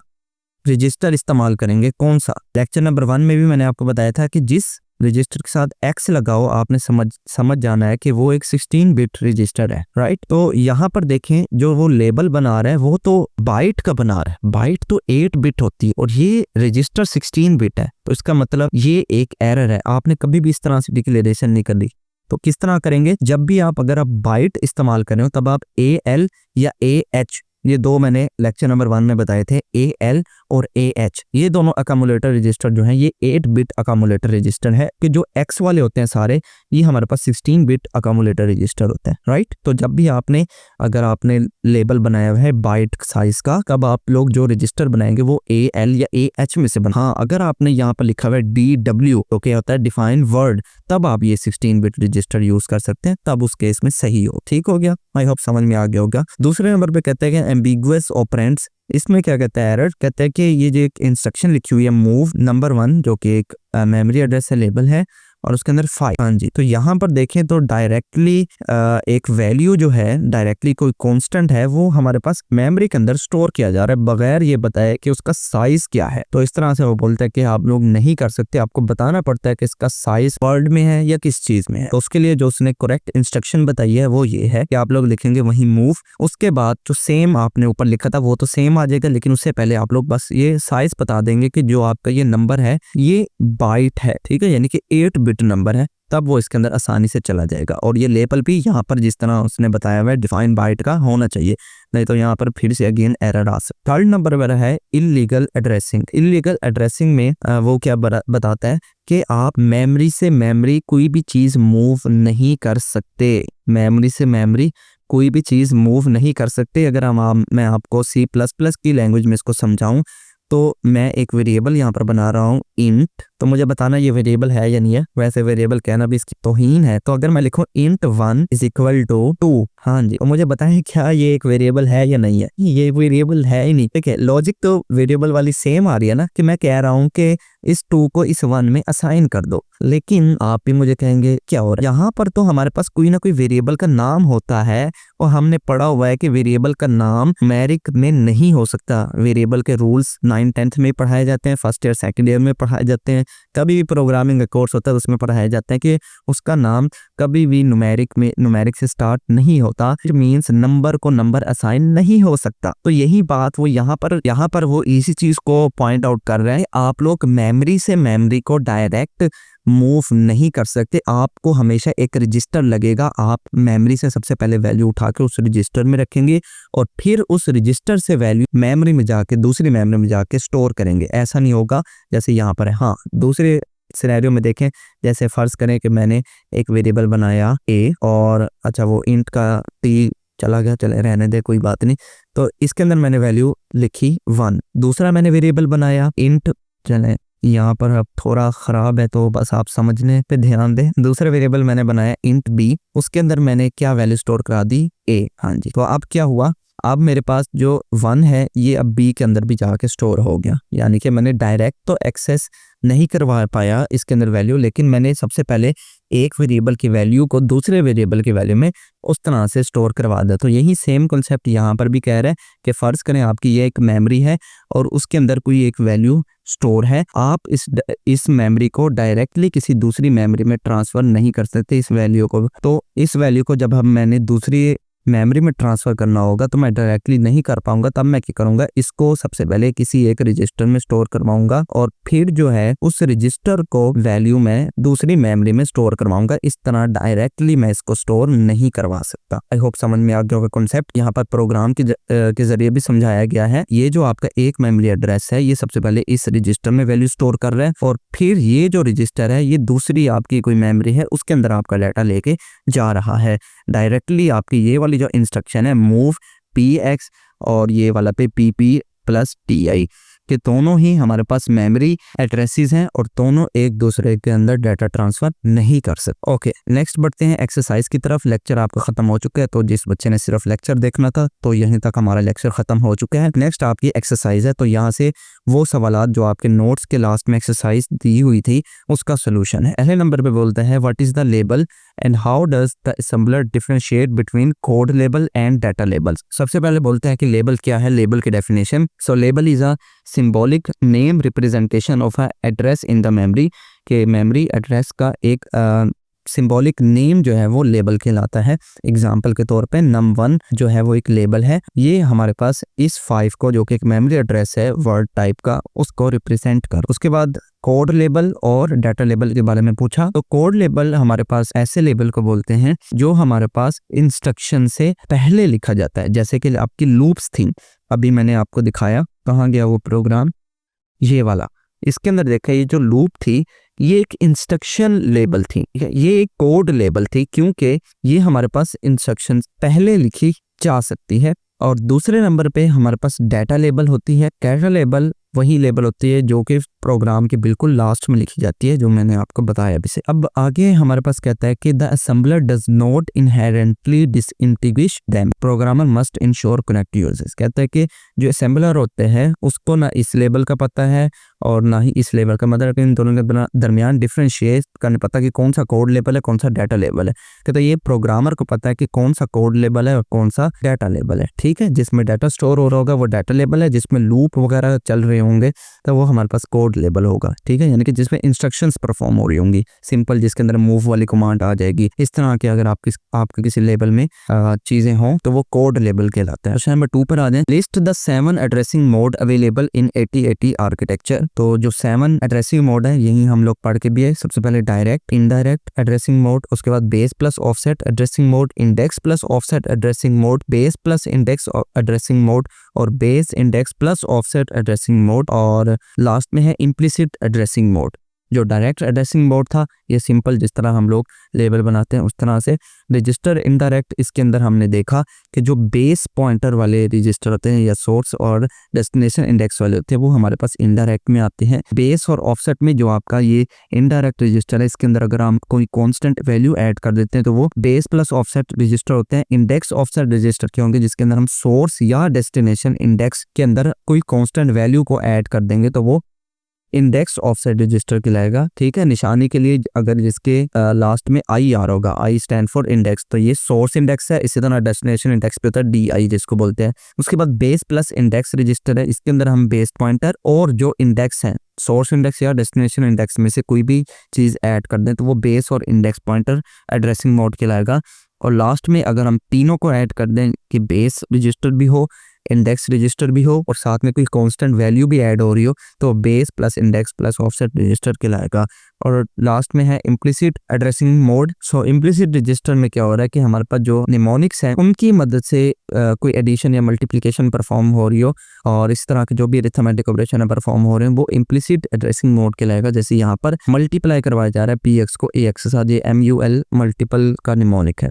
रजिस्टर इस्तेमाल करेंगे, कौन सा? लेक्चर नंबर 1 में भी मैंने आपको बताया था कि जिस रजिस्टर के साथ X लगाओ, आपने समझ जाना है कि वो एक 16 बिट रजिस्टर है, राइट। तो यहाँ पर देखें, जो वो लेबल बना रहा है वो तो बाइट का बना रहा है, बाइट तो 8 बिट होती है और ये रजिस्टर 16 बिट है, तो इसका मतलब ये एक एरर है। आपने कभी भी इस तरह से डिक्लेरेशन नहीं कर दी। तो किस तरह करेंगे? जब भी आप अगर आप बाइट इस्तेमाल करें हो, तब आप AL या AH, ये दो मैंने लेक्चर नंबर 1 में बताए थे, AL और AH, ये दोनों अकामुलेटर रजिस्टर जो हैं ये 8 बिट अकामुलेटर रजिस्टर है, कि जो X वाले होते हैं सारे, ये हमारे पास 16 बिट अकामुलेटर रजिस्टर होते हैं, राइट। तो जब भी अगर आपने लेबल बनाया हुआ है बाइट साइज का, तब आप लोग जो रजिस्टर बनाएंगे वो AL या AH में से बना। हाँ, अगर आपने यहाँ पर लिखा हुआ है DW, तो क्या होता है? डिफाइन वर्ड, तब आप ये 16 बिट रजिस्टर यूज कर सकते हैं, तब उस केस में सही हो। ठीक हो गया? आई होप समझ में आ गया होगा। दूसरे नंबर पे कहते हैं कि एम्बिगुअस ऑपरेंड्स। इसमें क्या कहता है एरर? कहता है कि ये जो एक इंस्ट्रक्शन लिखी हुई है मूव नंबर 1, जो कि एक मेमोरी एड्रेस से लेबल है और उसके अंदर 5। हाँ जी, तो यहाँ पर देखें तो डायरेक्टली एक वैल्यू जो है, डायरेक्टली कोई कांस्टेंट है, वो हमारे पास मेमोरी के अंदर स्टोर किया जा रहा है बगैर ये बताए कि उसका साइज क्या है। तो इस तरह से वो बोलता है कि आप लोग नहीं कर सकते, आपको बताना पड़ता है कि इसका साइज वर्ड में है या किस चीज में है। तो उसके लिए जो उसने करेक्ट इंस्ट्रक्शन बताई है वो ये है कि आप लोग लिखेंगे वही मूव, उसके बाद जो सेम आपने ऊपर लिखा था वो तो सेम आ जाएगा, लेकिन उससे पहले आप लोग बस ये साइज बता देंगे कि जो आपका ये नंबर है ये बाइट है, ठीक है, यानी कि 8 बिट नंबर है, तब वो इसके अंदर आसानी से चला जाएगा। और ये लेबल भी यहाँ पर जिस तरह उसने बताया हुआ है डिफाइन बाइट का होना चाहिए, नहीं तो यहाँ पर फिर से अगेन एरर आ सकता है। थर्ड नंबर पर है इलीगल एड्रेसिंग। इलीगल एड्रेसिंग में वो क्या बताता है कि आप मेमोरी से मेमोरी कोई भी चीज मूव नहीं कर सकते, मेमोरी से मेमोरी कोई भी चीज मूव नहीं कर सकते। अगर मैं आपको C++ की लैंग्वेज में इसको समझाऊं, तो मैं एक वेरिएबल यहाँ पर बना रहा हूँ इंट, तो मुझे बताना ये वेरिएबल है या नहीं है। वैसे वेरिएबल कहना भी इसकी तौहीन है, तो अगर मैं लिखूं int 1 = 2, हाँ जी, तो मुझे बताएं क्या ये एक वेरिएबल है या नहीं है। ये वेरिएबल है ही नहीं, ठीक है। लॉजिक तो वेरिएबल वाली सेम आ रही है ना, कि मैं कह रहा हूँ कि इस 2 को इस 1 में असाइन कर दो, लेकिन आप भी मुझे कहेंगे क्या हो रहा है। यहाँ पर तो हमारे पास कोई ना कोई वेरिएबल का नाम होता है, और हमने पढ़ा हुआ है कि वेरिएबल का नाम न्यूमेरिक में नहीं हो सकता। वेरिएबल के रूल्स 9th-10th में पढ़ाए जाते हैं, फर्स्ट ईयर सेकंड ईयर में पढ़ाए जाते हैं। कभी भी प्रोग्रामिंग का कोर्स होता है उसमें पढ़ाया जाता है कि उसका नाम कभी भी न्यूमेरिक से स्टार्ट नहीं होता, इट मींस नंबर को नंबर असाइन नहीं हो सकता। तो यही बात वो यहाँ पर वो इसी चीज को पॉइंट आउट कर रहे हैं। आप लोग मेमोरी से मेमोरी को डायरेक्ट मूव नहीं कर सकते, आपको हमेशा एक रजिस्टर लगेगा। आप मेमोरी से सबसे पहले वैल्यू उठा के उस रजिस्टर में रखेंगे और फिर उस रजिस्टर से वैल्यू मेमोरी में जाके दूसरी मेमोरी में जाके स्टोर करेंगे। ऐसा नहीं होगा जैसे यहाँ पर है। हाँ, दूसरे सिनेरियो में देखें, जैसे फर्ज करें कि मैंने एक वेरिएबल बनाया a और अच्छा वो इंट का t चला गया, चले रहने दे, कोई बात नहीं। तो इसके अंदर मैंने वैल्यू लिखी 1। दूसरा मैंने वेरिएबल बनाया इंट, चले यहाँ पर अब थोड़ा ख़राब है तो बस आप समझने पे ध्यान दें। दूसरा वेरिएबल मैंने बनाया इंट b, उसके अंदर मैंने क्या वैल्यू स्टोर करा दी a। हाँ जी, तो अब क्या हुआ, अब मेरे पास जो 1 है ये अब b के अंदर भी जाके स्टोर हो गया, यानी कि मैंने डायरेक्ट तो एक्सेस नहीं करवा पाया इसके अंदर वैल्यू, लेकिन मैंने सबसे पहले एक वेरिएबल की वैल्यू को दूसरे वेरिएबल की वैल्यू में उस तरह से स्टोर करवा दिया। तो यही सेम कॉन्सेप्ट यहाँ पर भी कह रहा है कि फ़र्ज़ करें आपकी ये एक मेमोरी है और उसके अंदर कोई एक वैल्यू स्टोर है, आप इस मेमोरी को डायरेक्टली किसी दूसरी मेमोरी में ट्रांसफ़र नहीं कर सकते इस वैल्यू को। तो इस वैल्यू को जब मैंने दूसरी मेमोरी में ट्रांसफ़र करना होगा तो मैं डायरेक्टली नहीं कर पाऊंगा, तब मैं क्या करूंगा, इसको सबसे पहले किसी एक रजिस्टर में स्टोर करवाऊंगा और फिर जो है उस रजिस्टर को वैल्यू में दूसरी मेमोरी में स्टोर करवाऊंगा। इस तरह डायरेक्टली मैं इसको स्टोर नहीं करवा सकता। आई होप समझ में आ गया होगा कॉन्सेप्ट। यहाँ पर प्रोग्राम के जरिए भी समझाया गया है। ये जो आपका एक मेमोरी एड्रेस है ये सबसे पहले इस रजिस्टर में वैल्यू स्टोर कर रहा है और फिर ये जो रजिस्टर है ये दूसरी आपकी कोई मेमोरी है उसके अंदर आपका डाटा लेके जा रहा है। डायरेक्टली आपकी ये वाली जो इंस्ट्रक्शन है मूव px और ये वाला पे pp प्लस ti कि दोनों ही हमारे पास मेमोरी एड्रेसेस हैं और दोनों एक दूसरे के अंदर डाटा ट्रांसफर नहीं कर सकते। ओके, नेक्स्ट बढ़ते हैं एक्सरसाइज की तरफ। लेक्चर आपका खत्म हो चुका है, तो जिस बच्चे ने सिर्फ लेक्चर देखना था तो यहीं तक हमारा लेक्चर खत्म हो चुका है। नेक्स्ट आपकी एक्सरसाइज है, तो यहाँ से वो सवाल जो आपके नोट्स के लास्ट में एक्सरसाइज दी हुई थी उसका सोल्यूशन है। पहले नंबर पर बोलते हैं what is the label and how does the assembler differentiate between code label and data labels. सबसे पहले बोलते हैं कि लेबल क्या है, लेबल की definition. So label is a symbolic name representation of a address in the memory, के memory address का एक सिंबॉलिक नेम जो है वो लेबल कहलाता है। एग्जाम्पल के तौर पे num1 जो है वो एक लेबल है, ये हमारे पास इस 5 को जो कि एक मेमोरी एड्रेस है वर्ड टाइप का उसको रिप्रेजेंट कर। उसके बाद कोड लेबल और डाटा लेबल के बारे में पूछा, तो कोड लेबल हमारे पास ऐसे लेबल को बोलते हैं जो हमारे पास इंस्ट्रक्शन से पहले लिखा जाता है। जैसे कि आपकी लूप्स थी, अभी मैंने आपको दिखाया, कहाँ गया वो प्रोग्राम, ये वाला, इसके अंदर देखा ये जो लूप थी ये एक इंस्ट्रक्शन लेबल थी, ये एक कोड लेबल थी क्योंकि ये हमारे पास इंस्ट्रक्शन पहले लिखी जा सकती है। और दूसरे नंबर पे हमारे पास डाटा लेबल होती है। डाटा लेबल वही लेबल होती है जो कि प्रोग्राम के बिल्कुल लास्ट में लिखी जाती है, जो मैंने आपको बताया अभी से। अब आगे हमारे पास कहता है कि the assembler does not inherently distinguish them, programmer must ensure connect users. कहता है कि जो असेंबलर होते हैं उसको ना इस लेबल का पता है और ना ही इस लेवल का, मतलब इन दोनों के दरमियान डिफरेंशिएट करने पता कि कौन सा कोड लेवल है कौन सा डाटा लेवल है। तो ये प्रोग्रामर को पता है कि कौन सा कोड लेवल है और कौन सा डाटा लेवल है। ठीक है, जिसमें डाटा स्टोर हो रहा होगा वो डाटा लेवल है, जिसमें लूप वगैरह चल रहे होंगे तो वो हमारे पास कोड लेवल होगा। ठीक है, यानी कि जिसमें इंस्ट्रक्शंस परफॉर्म हो रही होंगी, सिंपल जिसके अंदर मूव वाली कमांड आ जाएगी। इस तरह के अगर आपके किसी लेवल में चीजें हों तो वो कोड लेवल कहलाता है। नंबर 2 पर आ जाए, list the 7 addressing mode available in 8080 architecture. तो जो 7 एड्रेसिंग मोड है यही हम लोग पढ़ के भी है। सबसे पहले डायरेक्ट, इनडायरेक्ट एड्रेसिंग मोड, उसके बाद base plus offset addressing mode, index plus offset addressing mode, base plus index addressing mode और base index plus offset addressing mode, और लास्ट में है इम्प्लिसिट एड्रेसिंग मोड। जो डायरेक्ट एड्रेसिंग मोड था ये simple जिस तरह हम लोग लेबल बनाते हैं उस तरह से। रजिस्टर इनडायरेक्ट, इसके अंदर हमने देखा कि जो बेस पॉइंटर वाले रजिस्टर होते हैं या सोर्स और डेस्टिनेशन इंडेक्स वाले होते हैं वो हमारे पास इनडायरेक्ट में आते हैं। बेस और ऑफसेट में जो आपका ये इनडायरेक्ट रजिस्टर है इसके अंदर अगर हम कोई कांस्टेंट वैल्यू ऐड कर देते हैं तो वो बेस प्लस ऑफसेट रजिस्टर होते हैं। इंडेक्स ऑफसेट रजिस्टर क्या होंगे, जिसके अंदर हम सोर्स या डेस्टिनेशन इंडेक्स के अंदर कोई कांस्टेंट वैल्यू को ऐड कर देंगे तो वो इंडेक्स ऑफसेट रजिस्टर कहलाएगा। ठीक है, निशानी के लिए अगर जिसके लास्ट में आई आ रहा होगा, आई स्टैंड फॉर इंडेक्स, तो ये सोर्स इंडेक्स है। इसी तरह डेस्टिनेशन इंडेक्स पे होता है DI जिसको बोलते हैं। उसके बाद बेस प्लस इंडेक्स रजिस्टर है, इसके अंदर हम बेस पॉइंटर और जो इंडेक्स है सोर्स इंडेक्स या डेस्टिनेशन इंडेक्स में से कोई भी चीज़ ऐड कर दें तो वो बेस और इंडेक्स पॉइंटर एड्रेसिंग मोड कहलाएगा। और लास्ट में अगर हम तीनों को ऐड कर दें कि बेस रजिस्टर भी हो, इंडेक्स रजिस्टर भी हो और साथ में कोई कांस्टेंट वैल्यू भी ऐड हो रही हो, तो base plus index plus offset register कहलाएगा। और लास्ट में है इम्प्लिसिट एड्रेसिंग मोड। सो इम्प्लिसिट रजिस्टर में क्या हो रहा है कि हमारे पास जो निमोनिक्स हैं उनकी मदद से कोई एडिशन या मल्टीप्लिकेशन परफॉर्म हो रही हो और इस तरह के जो भी अरिथमेटिक ऑपरेशन है परफॉर्म हो रहे हैं वो इम्प्लिसिट एड्रेसिंग मोड कहलाएगा। जैसे यहाँ पर मल्टीप्लाई करवाया जा रहा है पी एक्स को ए एक्स के साथ, ये MUL मल्टीपल का निमोनिक है।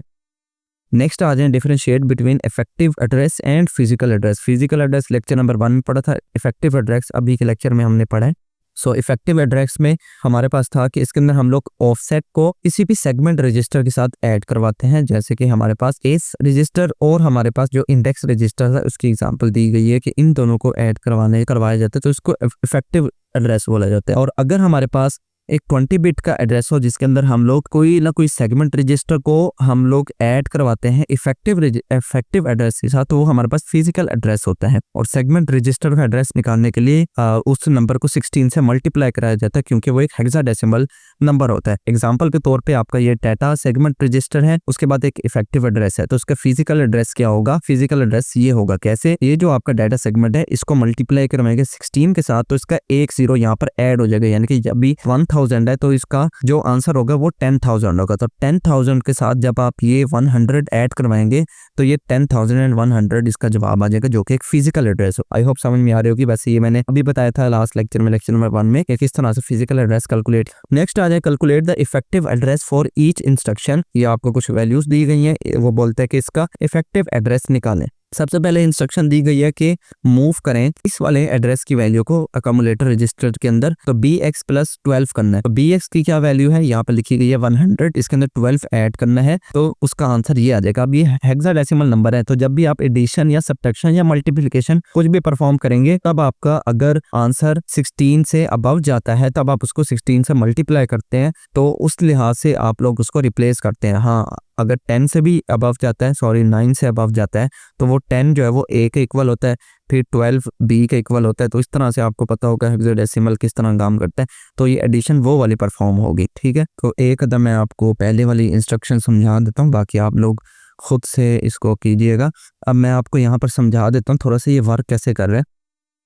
नेक्स्ट आ जाए differentiate between effective address and physical address. Physical address lecture number 1 में पढ़ा था, इफेक्टिव एड्रेस अभी के लेक्चर में हमने पढ़ा है। सो इफेक्टिव एड्रेस में हमारे पास था कि इसके अंदर हम लोग ऑफसेट को किसी भी सेगमेंट रजिस्टर के साथ ऐड करवाते हैं, जैसे कि हमारे पास एस रजिस्टर और हमारे पास जो इंडेक्स रजिस्टर है उसकी एग्जांपल दी गई है कि इन दोनों को ऐड करवाया जाता है तो इसको इफेक्टिव एड्रेस बोला जाता है। और अगर हमारे पास एक 20 बिट का एड्रेस हो जिसके अंदर हम लोग कोई ना कोई सेगमेंट रजिस्टर को हम लोग ऐड करवाते हैं इफेक्टिव एड्रेस के साथ, तो वो हमारे पास फिजिकल एड्रेस होता है। और सेगमेंट रजिस्टर का एड्रेस निकालने के लिए उस नंबर को 16 से मल्टीप्लाई कराया जाता है क्योंकि वो एक हेक्साडेसिमल नंबर होता है। एग्जाम्पल के तौर पे आपका ये डाटा सेगमेंट रजिस्टर है, उसके बाद एक इफेक्टिव एड्रेस है, तो उसका फिजिकल एड्रेस क्या होगा? फिजिकल एड्रेस ये होगा कैसे, ये जो आपका डाटा सेगमेंट है इसको मल्टीप्लाई करवाएंगे 16 के साथ तो इसका एक 0 यहाँ पर ऐड हो जाएगा, यानी कि जब भी 1000 है तो इसका जो आंसर होगा वो 10,000 होगा। तो 10,000 के साथ जब आप ये 100 ऐड करवाएंगे तो ये 10,100 इसका जवाब आ जाएगा, जो कि एक फिजिकल एड्रेस हो। आई होप समझ में आ रही होगी। वैसे ये मैंने अभी बताया था लास्ट लेक्चर में, लेक्चर नंबर 1 में, कि किस तरह से फिजिकल एड्रेस कैलकुलेट। नेक्स्ट आ जाए calculate the effective address for each instruction. ये आपको कुछ वैल्यूज दी गई हैं, वो बोलते हैं कि इसका इफेक्टिव एड्रेस निकालें। सबसे पहले इंस्ट्रक्शन दी गई है कि मूव करें इस वाले एड्रेस की वैल्यू को अकोमुलेटर रजिस्टर के अंदर, तो BX + 12 करना है। तो BX की क्या वैल्यू है यहाँ पे लिखी गई है 100, इसके अंदर 12 ऐड करना है तो उसका आंसर ये आ जाएगा। अब ये हेक्साडेसिमल नंबर है तो जब भी आप एडिशन या सब्ट्रैक्शन या मल्टीप्लिकेशन कुछ भी परफॉर्म करेंगे तब आपका अगर आंसर 16 से अबव जाता है तब आप उसको 16 से मल्टीप्लाई करते हैं, तो उस लिहाज से आप लोग उसको रिप्लेस करते हैं। हाँ, अगर 10 से भी अबव जाता है, 9 से अबव जाता है तो वो 10 जो है वो A के इक्वल होता है, फिर 12 B के इक्वल होता है। तो इस तरह से आपको पता होगा हेक्साडेसिमल किस तरह काम करता है, तो ये एडिशन वो वाली परफॉर्म होगी। ठीक है, तो एक कदम मैं आपको पहले वाली इंस्ट्रक्शन समझा देता हूँ, बाकी आप लोग खुद से इसको कीजिएगा। अब मैं आपको यहाँ पर समझा देता हूँ थोड़ा सा ये वर्क कैसे कर रहा है।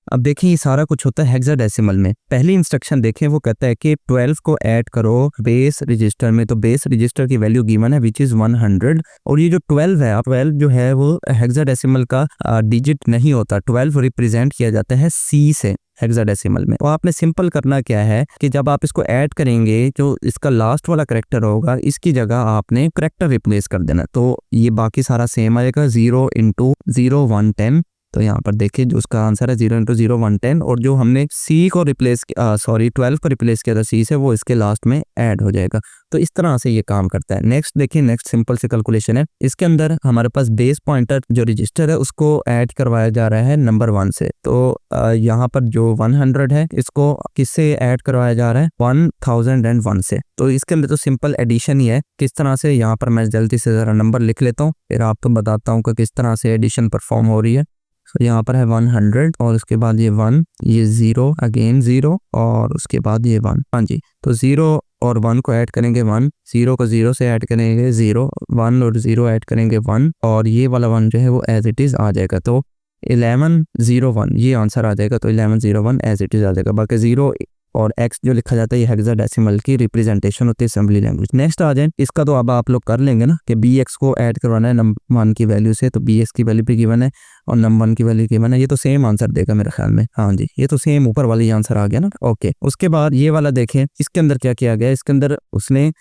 अब देखिए ये सारा कुछ होता है हेक्साडेसिमल में। पहली इंस्ट्रक्शन देखें, वो कहता है कि 12 को ऐड करो बेस रजिस्टर में, तो बेस रजिस्टर की वैल्यू गिवन है विच इज 100। और ये जो 12 है, 12 जो है वो हेक्साडेसिमल का डिजिट नहीं होता, 12 रिप्रेजेंट किया जाता है C से हेक्साडेसिमल में। तो आपने सिंपल करना क्या है कि जब आप इसको ऐड करेंगे जो इसका लास्ट वाला करेक्टर होगा इसकी जगह आपने करेक्टर रिप्लेस कर देना, तो ये बाकी सारा सेम आएगा 0 × 0 110। तो यहाँ पर देखिए जो उसका आंसर है 0 × 0 110, और जो हमने C को रिप्लेस 12 को रिप्लेस किया था C से, वो इसके लास्ट में ऐड हो जाएगा। तो इस तरह से ये काम करता है। नेक्स्ट देखिए, नेक्स्ट सिंपल सी कैलकुलेशन है। इसके अंदर हमारे पास बेस पॉइंटर जो रजिस्टर है उसको ऐड करवाया जा रहा है नंबर 1 से। तो यहाँ पर जो 100 है इसको किससे ऐड करवाया जा रहा है? 1001 से। तो इसके अंदर तो सिंपल एडिशन ही है। किस तरह से, यहाँ पर मैं जल्दी से जरा नंबर लिख लेता हूँ फिर आपको बताता हूँ कि किस तरह से एडिशन परफॉर्म हो रही है। तो यहाँ पर है 100 और उसके बाद ये 1, ये 0, अगेन 0 और उसके बाद ये 1। हाँ जी, तो 0 और 1 को ऐड करेंगे 1, 0 को 0 से ऐड करेंगे 0, 1 और 0 ऐड करेंगे 1, और ये वाला 1 जो है वो एज इट इज आ जाएगा। तो 1101 ये आंसर आ जाएगा। तो 1101 एज इट इज आ जाएगा। बाकी 0 और x जो लिखा जाता है ये हेक्साडेसिमल की रिप्रेजेंटेशन होती है असेंबली लैंग्वेज। नेक्स्ट आ जाए, इसका तो अब आप लोग कर लेंगे ना कि BX को ऐड करवाना है नंबर 1 की वैल्यू से, तो BX की वैल्यू भी गिवन है और नंबर 1 की वैल्यू गिवन है। ये तो सेम आंसर देगा मेरे ख्याल में। हाँ जी, ये तो सेम ऊपर वाली आंसर आ गया ना। ओके, उसके बाद ये वाला देखें, इसके अंदर क्या किया गया? इसके अंदर उसने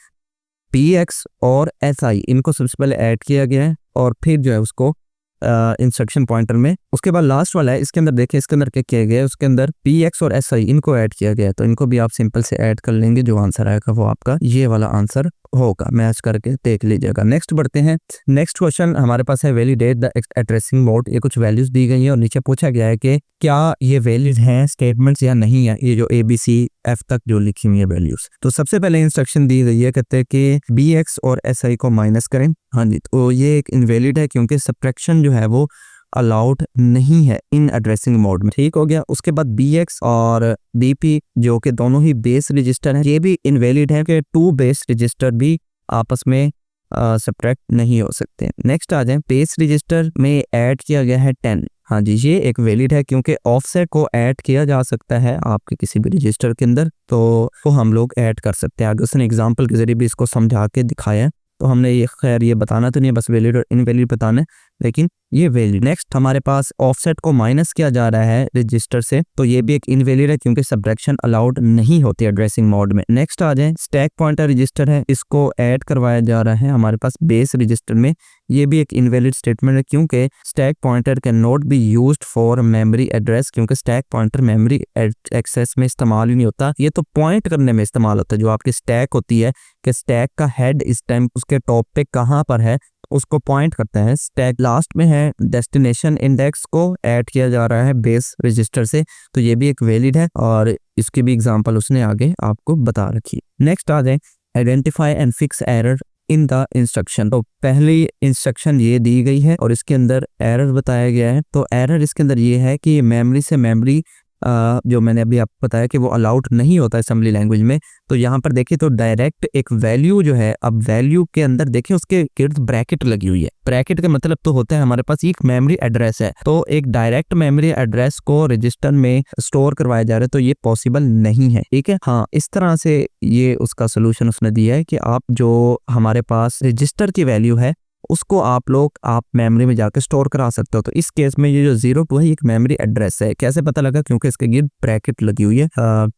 PX और SI इनको सबसे पहले ऐड किया गया है और फिर जो है उसको इंस्ट्रक्शन पॉइंटर में, उसके बाद लास्ट वाला है इसके अंदर देखें, इसके अंदर क्या किया गया है? उसके अंदर PX और SI इनको ऐड किया गया है। तो इनको भी आप सिंपल से ऐड कर लेंगे, जो आंसर आएगा वो आपका ये वाला आंसर होगा। मैच करके देख लीजिएगा। नेक्स्ट बढ़ते हैं। नेक्स्ट क्वेश्चन हमारे पास है वैलिडेट द एड्रेसिंग मोड। ये कुछ वैल्यूज दी गई है और नीचे पूछा गया है कि क्या ये वैलिड हैं स्टेटमेंट्स या नहीं है, ये जो ABCF तक जो लिखी हुई है वैल्यूज। तो सबसे पहले इंस्ट्रक्शन दी गई है, कहते हैं कि BX और SI को माइनस करें। हाँ जी, तो ये एक इनवैलिड है क्योंकि सब्ट्रैक्शन जो है वो अलाउड नहीं है इन एड्रेसिंग मोड में। ठीक हो गया। उसके बाद BX और BP जो कि दोनों ही बेस रजिस्टर हैं, ये भी इनवैलिड है कि 2 बेस रजिस्टर भी आपस में सब्ट्रैक्ट नहीं हो सकते। नेक्स्ट आ जाए, बेस रजिस्टर में ऐड किया गया है 10। हाँ जी, ये एक वैलिड है क्योंकि ऑफसेट को ऐड किया जा सकता है आपके किसी भी रजिस्टर के अंदर, तो वो हम लोग ऐड कर सकते हैं। आगे उसने एग्जांपल के जरिए भी इसको समझा के दिखाया है, तो हमने ये खैर ये बताना तो नहीं है, बस वैलिड और इनवैलिड बताना है, लेकिन ये वैलिड। नेक्स्ट हमारे पास ऑफसेट को माइनस किया जा रहा है रजिस्टर से, तो ये भी एक इनवैलिड है क्योंकि सब्ट्रैक्शन अलाउड नहीं होती एड्रेसिंग मोड में। नेक्स्ट आ जाए, स्टैक पॉइंटर रजिस्टर है, इसको ऐड करवाया जा रहा है हमारे पास बेस रजिस्टर में, ये भी एक इनवैलिड स्टेटमेंट है क्योंकि stack pointer can not be used for memory address, क्योंकि स्टैक पॉइंटर मेमोरी एक्सेस में इस्तेमाल ही नहीं होता, ये तो पॉइंट करने में इस्तेमाल होता है। जो आपकी स्टैक होती है कि स्टैक का हेड इस टाइम उसके टॉप पे कहाँ पर है, उसको पॉइंट करता है। स्टैक लास्ट में है, डेस्टिनेशन इंडेक्स को ऐड किया जा रहा है बेस रजिस्टर से, तो ये भी एक वैलिड है और इसकी भी एग्जांपल उसने आगे आपको बता रखी। नेक्स्ट आ जाए, identify and fix error in the instruction. तो पहली इंस्ट्रक्शन ये दी गई है और इसके अंदर एरर बताया गया है। तो एरर इसके अंदर ये है कि मेमोरी से मेमोरी जो मैंने अभी आपको बताया कि वो अलाउड नहीं होता असेंबली लैंग्वेज में, तो यहाँ पर देखिए तो डायरेक्ट एक वैल्यू जो है, अब वैल्यू के अंदर देखिए उसके गिर्द ब्रैकेट लगी हुई है। ब्रैकेट का मतलब तो होता है हमारे पास एक मेमोरी एड्रेस है, तो एक डायरेक्ट मेमोरी एड्रेस को रजिस्टर में स्टोर करवाया जा रहा है, तो ये पॉसिबल नहीं है। ठीक है, हाँ, इस तरह से ये उसका सोल्यूशन उसने दिया है कि आप जो हमारे पास रजिस्टर की वैल्यू है उसको आप मेमोरी में जाकर स्टोर करा सकते हो। तो इस केस में ये जो 02 है एक मेमोरी एड्रेस है। कैसे पता लगा? क्योंकि इसके गिर्द ब्रैकेट लगी हुई है।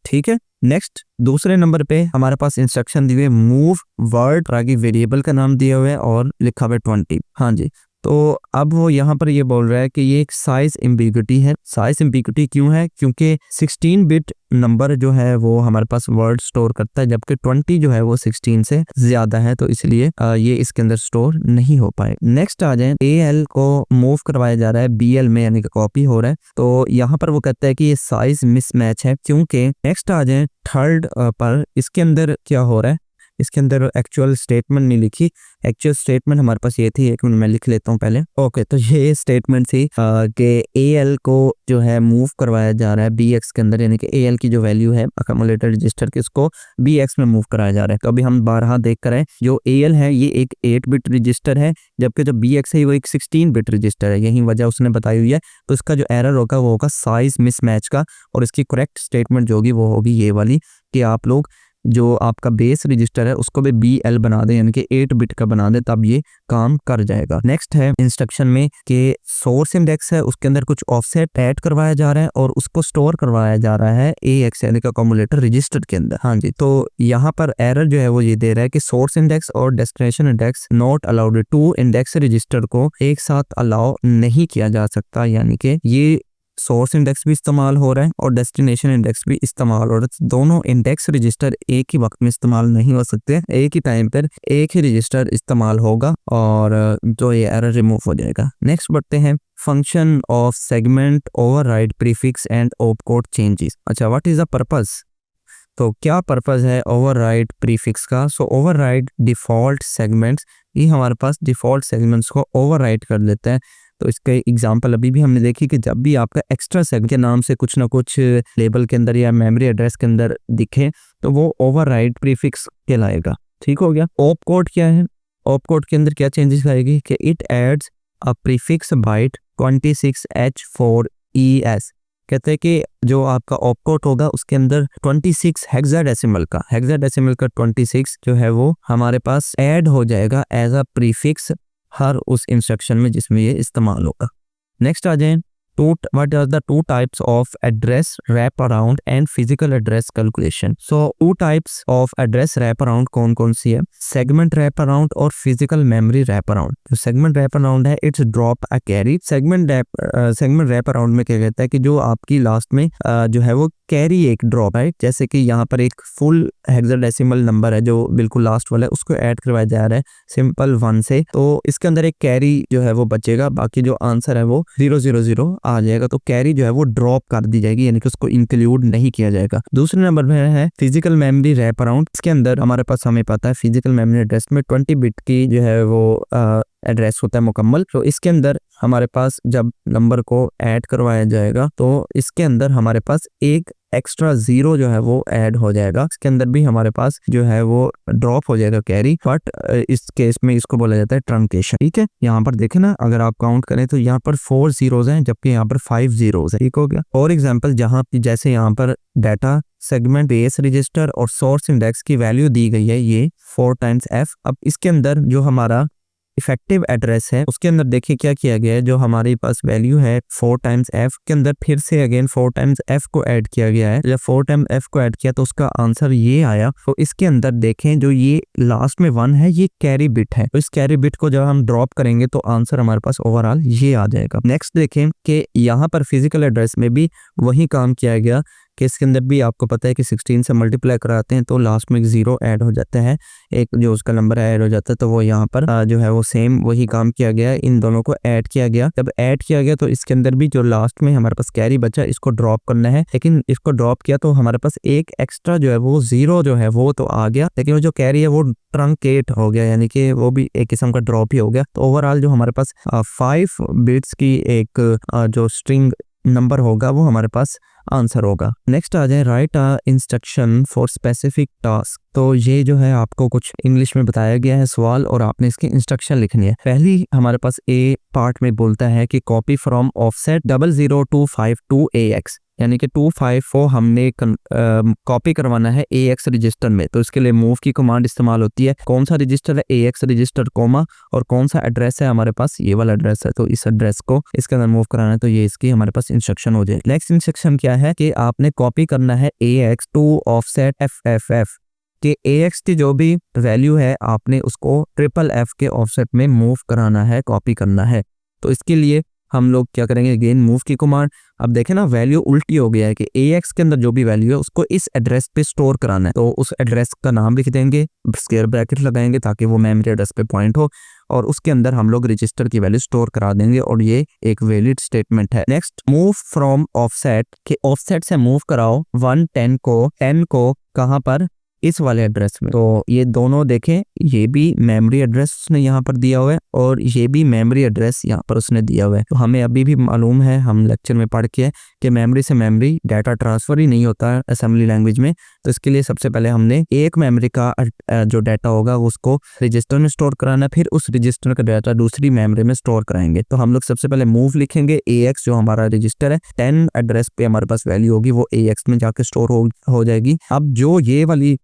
ठीक है। नेक्स्ट दूसरे नंबर पे हमारे पास इंस्ट्रक्शन दी हुई है मूव वर्ड, आगे वेरिएबल का नाम दिया हुआ है और लिखा हुआ है 20। हाँ जी, तो अब वो यहाँ पर ये बोल रहा है कि ये एक साइज एम्बिग्युइटी है। साइज एम्बिग्युइटी क्यों है? क्योंकि 16 बिट नंबर जो है वो हमारे पास वर्ड स्टोर करता है, जबकि 20 जो है वो 16 से ज्यादा है, तो इसलिए ये इसके अंदर स्टोर नहीं हो पाए। नेक्स्ट आ जाए, AL को मूव करवाया जा रहा है BL में, यानी कि कॉपी हो रहा है, तो यहाँ पर वो कहता है कि ये साइज मिसमैच है क्योंकि। नेक्स्ट आ जाए थर्ड पर, इसके अंदर क्या हो रहा है, इसके अंदर एक्चुअल स्टेटमेंट नहीं लिखी। एक्चुअल स्टेटमेंट हमारे पास ये थी, एक मिनट मैं लिख लेता हूँ पहले। ओके, तो ये स्टेटमेंट थी कि AL को जो है मूव करवाया जा रहा है BX के अंदर, यानी कि AL की जो वैल्यू है अक्यूमुलेटर रजिस्टर की, उसको BX में मूव कराया जा रहा है। तो अभी हम बारहा देख कर आए, जो AL है ये एक 8 बिट रजिस्टर है, जबकि जो BX है वो एक 16 बिट रजिस्टर है। यही वजह उसने बताई हुई है। तो इसका जो एरर होगा वो होगा साइज मिसमैच का, और इसकी करेक्ट स्टेटमेंट जो होगी वो होगी ये वाली कि आप लोग जो आपका बेस रजिस्टर है उसको भी BL बना दे, यानी कि 8 बिट का बना दे, तब ये काम कर जाएगा। नेक्स्ट है इंस्ट्रक्शन में कि सोर्स इंडेक्स है, उसके अंदर कुछ ऑफसेट ऐड करवाया जा रहा है और उसको स्टोर करवाया जा रहा है AX यानी कि अक्यूमुलेटर रजिस्टर के अंदर। हाँ जी, तो यहाँ पर एरर जो है वो ये दे रहा है कि सोर्स इंडेक्स और destination index not allowed, 2 index register को एक साथ अलाउ नहीं किया जा सकता, यानी कि ये सोर्स इंडेक्स भी इस्तेमाल हो रहा है और डेस्टिनेशन इंडेक्स भी इस्तेमाल हो रहा है। दोनों इंडेक्स रजिस्टर एक ही वक्त में इस्तेमाल नहीं हो सकते, एक ही टाइम पर एक ही रजिस्टर इस्तेमाल होगा और जो ये एरर रिमूव हो जाएगा। नेक्स्ट बढ़ते हैं, function of segment override prefix and opcode changes. अच्छा, व्हाट इज द पर्पस? तो क्या पर्पस है ओवरराइड प्रीफिक्स का? सो ओवरराइड डिफॉल्ट सेगमेंट्स, ये हमारे पास डिफॉल्ट सेगमेंट्स को ओवरराइड कर देता है। तो इसका एग्जांपल अभी भी हमने देखी कि जब भी आपका एक्स्ट्रा सेगमेंट के नाम से कुछ ना कुछ लेबल के अंदर या मेमोरी एड्रेस के अंदर दिखे तो वो ओवरराइड प्रीफिक्स कहलाएगा। ठीक हो गया। ऑप कोड क्या है? ऑप कोड के अंदर क्या चेंजेस आएगी कि it adds a prefix byte 26H4ES। कहते हैं कि जो आपका ऑप कोड होगा उसके अंदर 26 हेक्साडेसिमल का 26 जो है वो हमारे पास ऐड हो जाएगा एज अ प्रीफिक्स हर उस इंस्ट्रक्शन में जिसमें ये इस्तेमाल होगा। नेक्स्ट आ जाए, what are the two types of address wraparound and physical address calculation? So two types of address wraparound कौन कौन सी है? segment wraparound और physical memory wraparound। जो segment wraparound है it's drop a carry। segment wraparound में क्या कहता है कि जो आपकी लास्ट में जो है वो कैरी एक ड्रॉप है, जैसे कि यहाँ पर एक फुल हेक्साडेसिमल नंबर है जो बिल्कुल लास्ट वाला है, उसको ऐड करवाया जा रहा है सिंपल 1 से, तो इसके अंदर एक कैरी जो है वो बचेगा, बाकी जो आंसर है वो 000 आ जाएगा। तो कैरी जो है वो ड्रॉप कर दी जाएगी, यानी कि उसको इंक्लूड नहीं किया जाएगा। दूसरे नंबर में है फिजिकल मेमोरी रैप अराउंड। इसके अंदर हमारे पास हमें पता है फिजिकल मेमोरी एड्रेस में 20 बिट की जो है वो एड्रेस होता है मुकम्मल। तो इसके अंदर हमारे पास जब नंबर को ऐड करवाया जाएगा तो इसके अंदर हमारे पास एक एक्स्ट्रा जीरो जो है वो ऐड हो जाएगा, इसके अंदर भी हमारे पास जो है वो ड्रॉप हो जाएगा कैरी, बट इस केस में इसको बोला जाता है ट्रंकेशन। ठीक है, यहाँ पर देखें ना, अगर आप काउंट करें तो यहाँ पर 4 जीरोज हैं जबकि यहाँ पर 5 जीरोज है। ठीक हो गया। और एग्जांपल जहाँ जैसे यहाँ पर डाटा सेगमेंट बेस रजिस्टर और सोर्स इंडेक्स की वैल्यू दी गई है ये 4 टाइम्स f। अब इसके अंदर जो हमारा इफेक्टिव एड्रेस है उसके अंदर देखिए क्या किया गया है, जो हमारे पास वैल्यू है 4 टाइम्स f के अंदर फिर से अगेन 4 टाइम्स f को ऐड किया गया है। जब 4 टाइम्स f को ऐड किया तो उसका आंसर ये आया। तो इसके अंदर देखें जो ये लास्ट में 1 है ये कैरी बिट है, तो इस कैरी बिट को जब हम ड्रॉप करेंगे तो आंसर हमारे पास ओवरऑल ये आ जाएगा। नेक्स्ट देखें कि यहाँ पर फिजिकल एड्रेस में भी वही काम किया गया कि इसके अंदर भी आपको पता है कि 16 से मल्टीप्लाई कराते हैं तो लास्ट में एक जीरो ऐड हो जाता है, एक जो उसका नंबर ऐड हो जाता है, तो वो यहाँ पर जो है वो सेम वही काम किया गया, इन दोनों को ऐड किया गया। जब ऐड किया गया तो इसके अंदर भी जो लास्ट में हमारे पास कैरी बचा इसको ड्रॉप करना है, लेकिन इसको ड्रॉप किया तो हमारे पास एक एक्स्ट्रा जो है वो जीरो जो है वो तो आ गया, लेकिन वो जो कैरी है वो ट्रंकेट हो गया, यानी कि वो भी एक किस्म का ड्रॉप ही हो गया। तो ओवरऑल जो हमारे पास 5 बिट्स की एक जो स्ट्रिंग नंबर होगा वो हमारे पास आंसर होगा। नेक्स्ट आ जाए right instruction for specific task. तो ये जो है आपको कुछ इंग्लिश में बताया गया है सवाल और आपने इसकी इंस्ट्रक्शन लिखनी है। पहली हमारे पास ए पार्ट में बोलता है कि कॉपी फ्रॉम ऑफसेट 00252 AX, यानी कि 254 हमने कॉपी करवाना है AX रजिस्टर में, तो इसके लिए मूव की कमांड इस्तेमाल होती है। कौन सा रजिस्टर है, AX रजिस्टर कोमा, और कौन सा एड्रेस है हमारे पास ये वाला एड्रेस है, तो इस एड्रेस को इसके अंदर मूव कराना है, तो ये इसकी हमारे पास इंस्ट्रक्शन हो जाए। नेक्स्ट इंस्ट्रक्शन क्या है कि आपने कॉपी करना है AX टू ऑफसेट FFF कि AX की जो भी वैल्यू है आपने उसको FFF के ऑफसेट में मूव कराना है, कॉपी करना है। तो इसके लिए हम लोग क्या करेंगे, अगेन मूव की कमांड। अब देखें ना वैल्यू उल्टी हो गया है कि AX के अंदर जो भी वैल्यू है उसको इस एड्रेस पे स्टोर कराना है, तो उस एड्रेस का नाम लिख देंगे, स्क्वायर ब्रैकेट लगाएंगे ताकि वो मेमोरी एड्रेस पे पॉइंट हो, और उसके अंदर हम लोग रजिस्टर की वैल्यू स्टोर करा देंगे, और ये एक वैलिड स्टेटमेंट है। नेक्स्ट मूव फ्रॉम ऑफसेट के ऑफसेट से मूव कराओ 10 को कहां पर, इस वाले एड्रेस में। तो ये दोनों देखें, ये भी मेमोरी एड्रेस उसने यहाँ पर दिया हुआ है और ये भी मेमोरी एड्रेस यहाँ पर उसने दिया हुआ है। तो हमें अभी भी मालूम है, हम लेक्चर में पढ़ के, कि मेमोरी से मेमोरी डाटा ट्रांसफर ही नहीं होता है असेंबली लैंग्वेज में। तो इसके लिए सबसे पहले हमने एक मेमोरी का जो डाटा होगा उसको रजिस्टर में स्टोर कराना, फिर उस रजिस्टर का डाटा दूसरी मेमोरी में स्टोर कराएंगे। तो हम लोग सबसे पहले मूव लिखेंगे, AX जो हमारा रजिस्टर है 10 एड्रेस पे हमारे पास वैल्यू होगी वो AX में जाके स्टोर हो जाएगी। अब जो ये वाली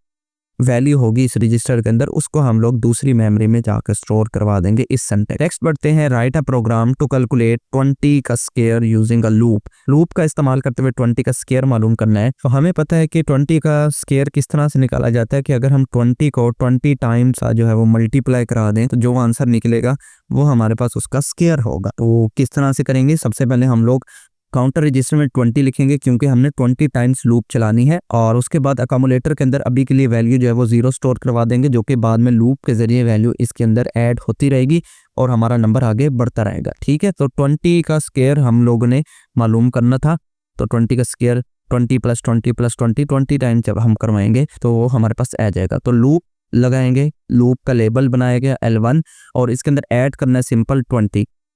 वैल्यू होगी इस रजिस्टर के अंदर उसको हम लोग दूसरी मेमोरी में जाकर स्टोर करवा देंगे इस सेंटेंस। नेक्स्ट बढ़ते हैं, write a program to calculate 20 का स्क्वायर यूजिंग अ लूप का इस्तेमाल करते हुए 20 का स्क्वायर मालूम करना है। तो हमें पता है कि 20 का स्क्वायर किस तरह से निकाला जाता है कि अगर हम 20 को 20 टाइम्स जो है वो मल्टीप्लाई करा दें तो जो आंसर निकलेगा वो हमारे पास उसका स्क्वायर होगा। तो किस तरह से करेंगे, सबसे पहले हम लोग काउंटर रजिस्टर में 20 लिखेंगे क्योंकि हमने 20 टाइम्स लूप चलानी है, और उसके बाद अकोमोलेटर के अंदर अभी के लिए वैल्यू जो है वो 0 स्टोर करवा देंगे, जो कि बाद में लूप के जरिए वैल्यू इसके अंदर ऐड होती रहेगी और हमारा नंबर आगे बढ़ता रहेगा। ठीक है, तो 20 का स्क्वायर हम लोगों ने मालूम करना था, तो 20 का स्क्वायर 20 + 20 + 20 टाइम जब हम करवाएंगे तो वो हमारे पास आ जाएगा। तो लूप लगाएंगे, लूप का लेबल बनाया गया L1 और इसके अंदर ऐड करना है सिंपल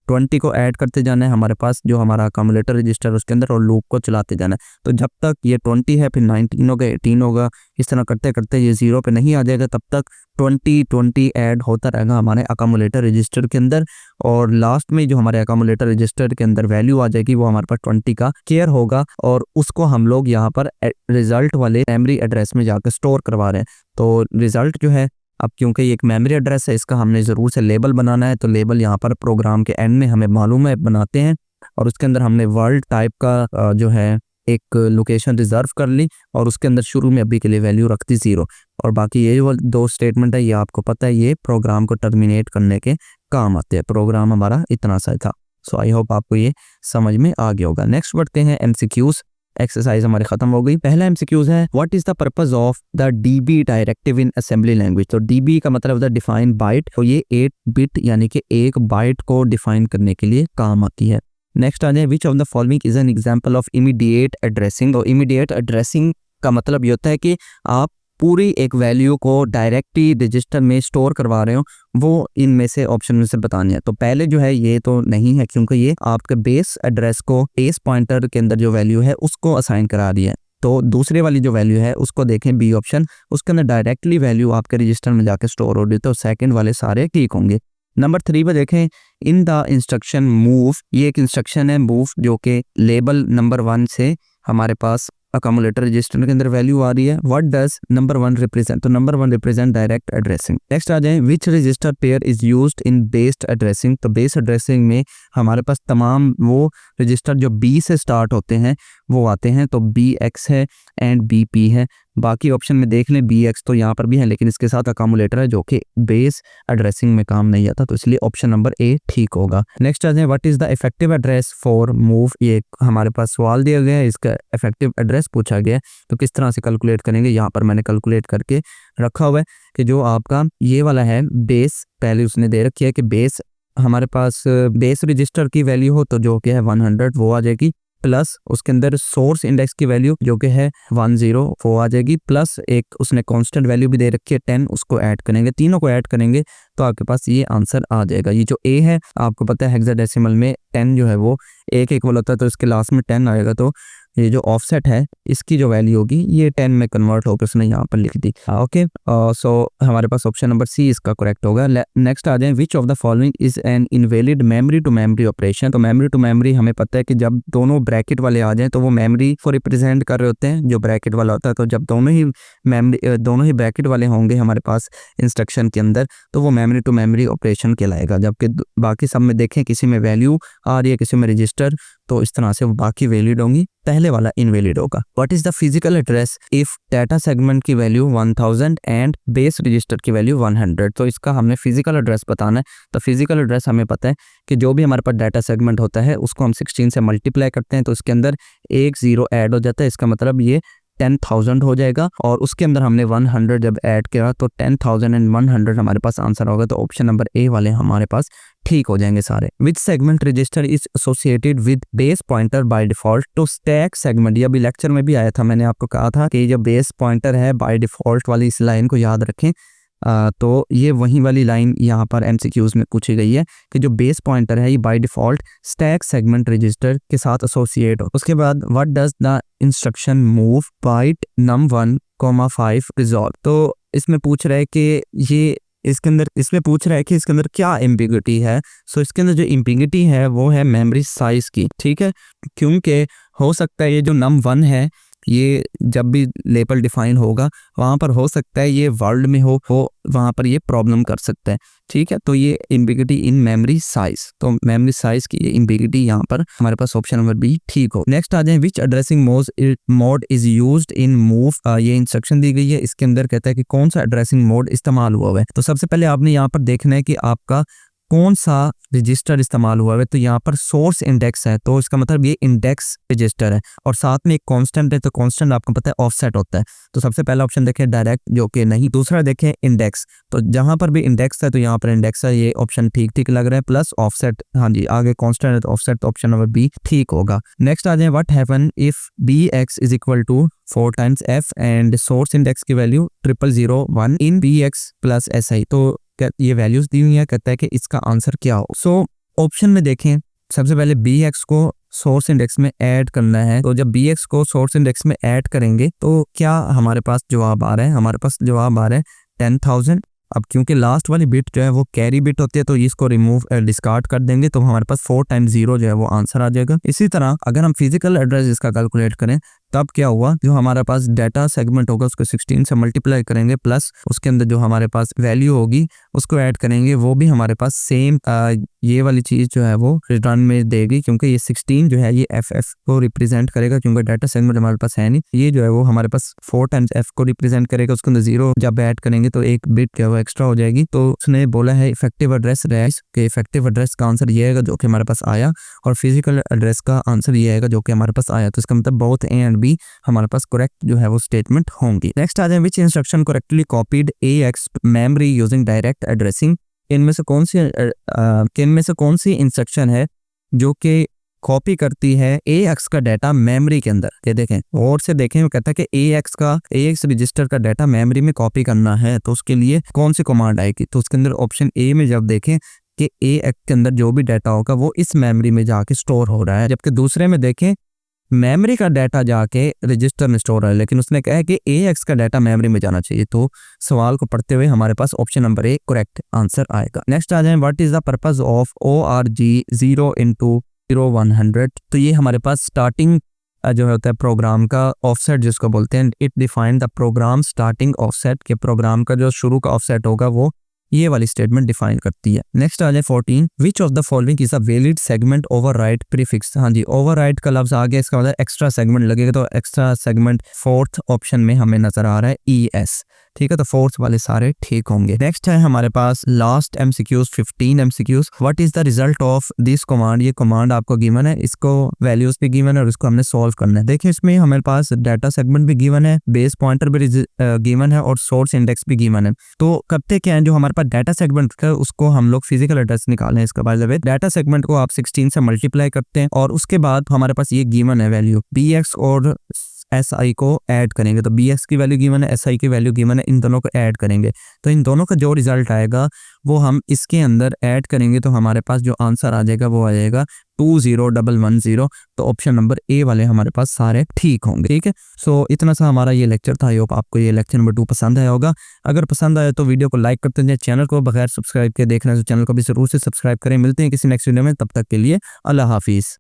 20 को ऐड करते जाना है हमारे पास जो हमारा अकोमोलेटर रजिस्टर उसके अंदर, और लूप को चलाते जाना है। तो जब तक ये 20 है फिर 19 होगा, 18 होगा, इस तरह करते करते ये 0 पे नहीं आ जाएगा, तब तक 20 ऐड होता रहेगा हमारे अकोमोलेटर रजिस्टर के अंदर, और लास्ट में जो हमारे अकोमोलेटर रजिस्टर के अंदर वैल्यू आ जाएगी वो हमारे पास 20 का केयर होगा, और उसको हम लोग यहाँ पर रिजल्ट वाले मेमोरी एड्रेस में जाकर स्टोर करवा रहे हैं। तो रिजल्ट जो है, अब क्योंकि ये एक मेमोरी एड्रेस है इसका हमने ज़रूर से लेबल बनाना है, तो लेबल यहाँ पर प्रोग्राम के एंड में हमें मालूम है बनाते हैं, और उसके अंदर हमने वर्ल्ड टाइप का जो है एक लोकेशन रिजर्व कर ली, और उसके अंदर शुरू में अभी के लिए वैल्यू रख दी 0, और बाकी ये जो 2 स्टेटमेंट है ये आपको पता है ये प्रोग्राम को टर्मिनेट करने के काम आते हैं। प्रोग्राम हमारा इतना सा था। सो आई होप आपको ये समझ में आ गया होगा। नेक्स्ट बढ़ते हैं MCQs। एक्सरसाइज हमारी खत्म हो गई। पहला MCQs है, what is the purpose of the DB directive in assembly language. तो DB का मतलब होता है डिफाइन बाइट, तो ये 8 बिट यानी कि 1 बाइट को डिफाइन करने के लिए काम आती है। नेक्स्ट आ जाए, which of the following is an example of immediate addressing. और इमीडिएट एड्रेसिंग का मतलब ये होता है कि आप पूरी एक वैल्यू को डायरेक्टली रजिस्टर में स्टोर करवा रहे हो, वो इनमें से ऑप्शन में से बतानी है। तो पहले जो है ये तो नहीं है, क्योंकि ये आपके बेस एड्रेस को बेस पॉइंटर के अंदर जो वैल्यू है उसको असाइन करा रही है। तो दूसरे वाली जो वैल्यू है उसको देखें, बी ऑप्शन, उसके अंदर डायरेक्टली वैल्यू आपके रजिस्टर में जाके स्टोर हो रही है, तो सेकंड वाले सारे ठीक होंगे। नंबर 3 पे देखें, इन द इंस्ट्रक्शन मूव, ये एक इंस्ट्रक्शन है मूव जो कि लेबल नंबर 1 से हमारे पास अकोमोडेटर रजिस्टर के अंदर वैल्यू आ रही है। What does number 1 represent? तो number 1 represent direct addressing. Next आ जाए, which register pair is used in based addressing? तो बेस एड्रेसिंग में हमारे पास तमाम वो रजिस्टर जो बी से स्टार्ट होते हैं वो आते हैं, तो बी एक्स है एंड बी पी है। बाकी ऑप्शन में देख लें, बी एक्स तो यहाँ पर भी है लेकिन इसके साथ अकोमोडेटर है जो कि बेस एड्रेसिंग में काम नहीं आता, तो इसलिए ऑप्शन नंबर ए ठीक होगा। नेक्स्ट आ जाए, what is the effective address for move? ये हमारे पास सवाल दिया गया है, इसका इफेक्टिव एड्रेस पूछा गया है, तो किस तरह से कैलकुलेट करेंगे? यहाँ पर मैंने कैलकुलेट करके रखा हुआ है कि जो आपका ये वाला है बेस, पहले उसने दे रखी है कि बेस हमारे पास बेस रजिस्टर की वैल्यू हो तो जो कि है 100 वो आ जाएगी, प्लस उसके अंदर सोर्स इंडेक्स की वैल्यू जो कि है 10 वो आ जाएगी, प्लस एक उसने कांस्टेंट वैल्यू भी दे रखी है 10, उसको ऐड करेंगे, तीनों को ऐड करेंगे तो आपके पास ये आंसर आ जाएगा। ये जो ए है आपको पता है हेक्साडेसिमल में 10 जो है वो एक एक बोला होता है, तो इसके लास्ट में 10 आएगा, तो ये जो ऑफसेट है इसकी जो वैल्यू होगी ये 10 में कन्वर्ट होकर उसने यहाँ पर लिख दी। ओके, सो हमारे पास ऑप्शन नंबर सी इसका करेक्ट होगा। नेक्स्ट आ जाए, which of the following is an invalid memory to memory operation? तो मेमोरी टू मेमोरी हमें पता है कि जब दोनों ब्रैकेट वाले आ जाएं तो वो मेमोरी को रिप्रेजेंट कर रहे होते हैं जो ब्रैकेट वाला होता है, तो जब दोनों ही ब्रैकेट वाले होंगे हमारे पास इंस्ट्रक्शन के अंदर तो वो मेमोरी टू मेमोरी ऑपरेशन कहलाएगा। जबकि बाकी सब में देखें किसी में वैल्यू आ रही है किसी में रजिस्टर, तो इस तरह से वो बाकी वैलिड होंगी, पहले वाला इनवैलिड होगा। What is the physical address if data segment की वैल्यू 1000 एंड बेस रजिस्टर की वैल्यू 100? तो इसका हमने फिजिकल एड्रेस बताना है। तो फिजिकल एड्रेस हमें पता है कि जो भी हमारे पास डाटा सेगमेंट होता है उसको हम 16 से मल्टीप्लाई करते हैं तो इसके अंदर एक 0 ऐड हो जाता है, इसका मतलब ये 10,000 हो जाएगा, और उसके अंदर हमने 100 जब ऐड किया तो 10,100 हमारे पास आंसर होगा। तो ऑप्शन नंबर ए वाले हमारे पास ठीक हो जाएंगे सारे। विच segment register is associated with base pointer by default? तो स्टैक सेगमेंट, ये अभी लेक्चर में भी आया था, मैंने आपको कहा था कि जो बेस पॉइंटर है बाय डिफॉल्ट वाली इस लाइन को याद रखें। तो ये वही वाली लाइन यहाँ पर एमसीक्यूज में पूछी गई है कि जो बेस पॉइंटर है ये by default stack segment register के साथ एसोसिएट हो। उसके बाद what does the instruction move byte num1, 5 resolve? तो इसमें पूछ रहा है कि इसमें पूछ रहा है कि इसके अंदर क्या एम्बिग्युइटी है। सो इसके अंदर जो एम्बिग्युइटी है वो है मेमोरी साइज की, ठीक है, क्योंकि हो सकता है ये जो num1 है ये जब भी लेबल डिफाइन होगा वहाँ पर हो सकता है ये वर्ल्ड में हो वहाँ पर ये प्रॉब्लम कर सकता है, ठीक है। तो ये एम्बिग्युइटी इन मेमोरी साइज, तो मेमोरी साइज की ये एम्बिग्युइटी यहाँ पर हमारे पास ऑप्शन नंबर बी ठीक हो। नेक्स्ट आ जाए, which addressing mode is used in move? ये इंस्ट्रक्शन दी गई है, इसके अंदर कहता है कि कौन सा एड्रेसिंग मोड इस्तेमाल हुआ है। तो सबसे पहले आपने यहाँ पर देखना है कि आपका कौन सा रजिस्टर इस्तेमाल हुआ है। तो यहाँ पर सोर्स इंडेक्स है तो इसका मतलब ये इंडेक्स रजिस्टर है, और साथ में एक कांस्टेंट है, तो कांस्टेंट आपको पता है ऑफसेट होता है। तो सबसे पहला ऑप्शन देखें डायरेक्ट जो कि नहीं, दूसरा देखें इंडेक्स, तो जहां पर भी इंडेक्स है तो यहाँ पर इंडेक्स है, ये ऑप्शन ठीक लग रहा है, प्लस ऑफसेट, हाँ जी आगे कांस्टेंट है तो ऑफसेट, तो ऑप्शन नंबर बी ठीक होगा। नेक्स्ट आ जाए, what happen if B X is equal to 4 times F and source index की value 0001 in B X plus S I? तो ये वैल्यूज दी हुई है, कहता है कि इसका आंसर क्या हो। सो ऑप्शन में देखें, सबसे पहले बी एक्स को सोर्स इंडेक्स में ऐड करना है, तो जब बी एक्स को सोर्स इंडेक्स में ऐड करेंगे तो क्या हमारे पास जवाब आ रहा है? हमारे पास जवाब आ रहा है 10,000। अब क्योंकि लास्ट वाली बिट जो है वो कैरी बिट होती है तो इसको रिमूव डिस्कार्ड कर देंगे, तो हमारे पास 4 टाइम्स 0 जो है वो आंसर आ जाएगा। इसी तरह अगर हम फिजिकल एड्रेस इसका कैलकुलेट करें तब क्या हुआ, जो हमारा पास डाटा सेगमेंट होगा उसको 16 से मल्टीप्लाई करेंगे, प्लस उसके अंदर जो हमारे पास वैल्यू होगी उसको ऐड करेंगे, वो भी हमारे पास सेम ये वाली चीज जो है वो रिटर्न में देगी, क्योंकि ये 16 जो है ये एफ को रिप्रेजेंट करेगा, क्योंकि डाटा सेगमेंट हमारे पास है नहीं, ये जो है वो हमारे पास 4 टाइम्स एफ को रिप्रेजेंट करेगा, उसके अंदर 0 जब ऐड करेंगे तो एक बिट जो है वो एक्स्ट्रा हो जाएगी। तो उसने बोला है इफेक्टिव एड्रेस रैश के इफेक्टिव एड्रेस का आंसर ये आएगा जो कि हमारे पास आया, और फिजिकल एड्रेस का आंसर ये आएगा जो कि हमारे पास आया। तो इसका मतलब बोथ ए एंड बी हमारे पास करेक्ट जो है वो स्टेटमेंट होंगी। नेक्स्ट आ जाए, विच instruction correctly copied AX memory using direct addressing? इनमें से कौन सी इंस्ट्रक्शन है जो कि कॉपी करती है AX का डाटा मेमोरी के अंदर। ये देखें और से देखें, वो कहता है कि AX रजिस्टर का डाटा मेमोरी में कॉपी करना है तो उसके लिए कौन सी कमांड आएगी। तो उसके अंदर ऑप्शन ए में जब देखें कि AX के अंदर जो भी डाटा होगा वो इस मेमोरी में जाके स्टोर हो रहा है, जबकि दूसरे में देखें मेमोरी का डाटा जाके रजिस्टर में स्टोर है, लेकिन उसने कहा है कि AX का डाटा मेमोरी में जाना चाहिए। तो सवाल को पढ़ते हुए हमारे पास option number A correct answer आएगा। नेक्स्ट आ जाए, what is the purpose of ORG 0x0100। तो ये हमारे पास स्टार्टिंग जो होता है प्रोग्राम का ऑफसेट जिसको बोलते हैं। It define the program starting offset, के प्रोग्राम का जो शुरू का ऑफसेट होगा वो ये वाली स्टेटमेंट डिफाइन करती है। नेक्स्ट आ जाए 14, विच of the following is a valid segment override prefix. हाँ जी, ओवरराइड का लफ्ज आ गया, इसका मतलब एक्स्ट्रा सेगमेंट लगेगा, तो एक्स्ट्रा सेगमेंट फोर्थ ऑप्शन में हमें नजर आ रहा है ES। ठीक है, तो फोर्थ वाले सारे ठीक होंगे। नेक्स्ट है हमारे पास last MCQs 15 MCQs। What is the result of this command. ये कमांड आपको गिवन है, इसको वैल्यूज भी गिवन है और इसको हमने सॉल्व करना है। देखिए इसमें हमारे पास डाटा सेगमेंट भी गिवन है, बेस पॉइंटर भी गिवन है और सोर्स इंडेक्स भी गिवन है। तो करते क्या है, जो हमारे पास डाटा सेगमेंट का उसको हम लोग फिजिकल एड्रेस निकालें। इसका by the way data segment को आप 16 से मल्टीप्लाई करते हैं और उसके बाद हमारे पास ये गिवन है वैल्यू BX और SI को ऐड करेंगे। तो BX की वैल्यू गिवन है, SI की वैल्यू गिवन है, इन दोनों को ऐड करेंगे तो इन दोनों का जो रिजल्ट आएगा वो हम इसके अंदर ऐड करेंगे तो हमारे पास जो आंसर आ जाएगा वो आ जाएगा 20110। तो ऑप्शन नंबर ए वाले हमारे पास सारे ठीक होंगे। ठीक है, सो इतना सा हमारा ये लेक्चर था। आई होप आपको ये लेक्चर नंबर 2 पसंद आया होगा। अगर पसंद आया तो वीडियो को लाइक करते हैं, चैनल को बगैर सब्सक्राइब के देखना है तो चैनल को भी जरूर से सब्सक्राइब करें। मिलते हैं किसी नेक्स्ट वीडियो में, तब तक के लिए अल्लाह हाफिज़।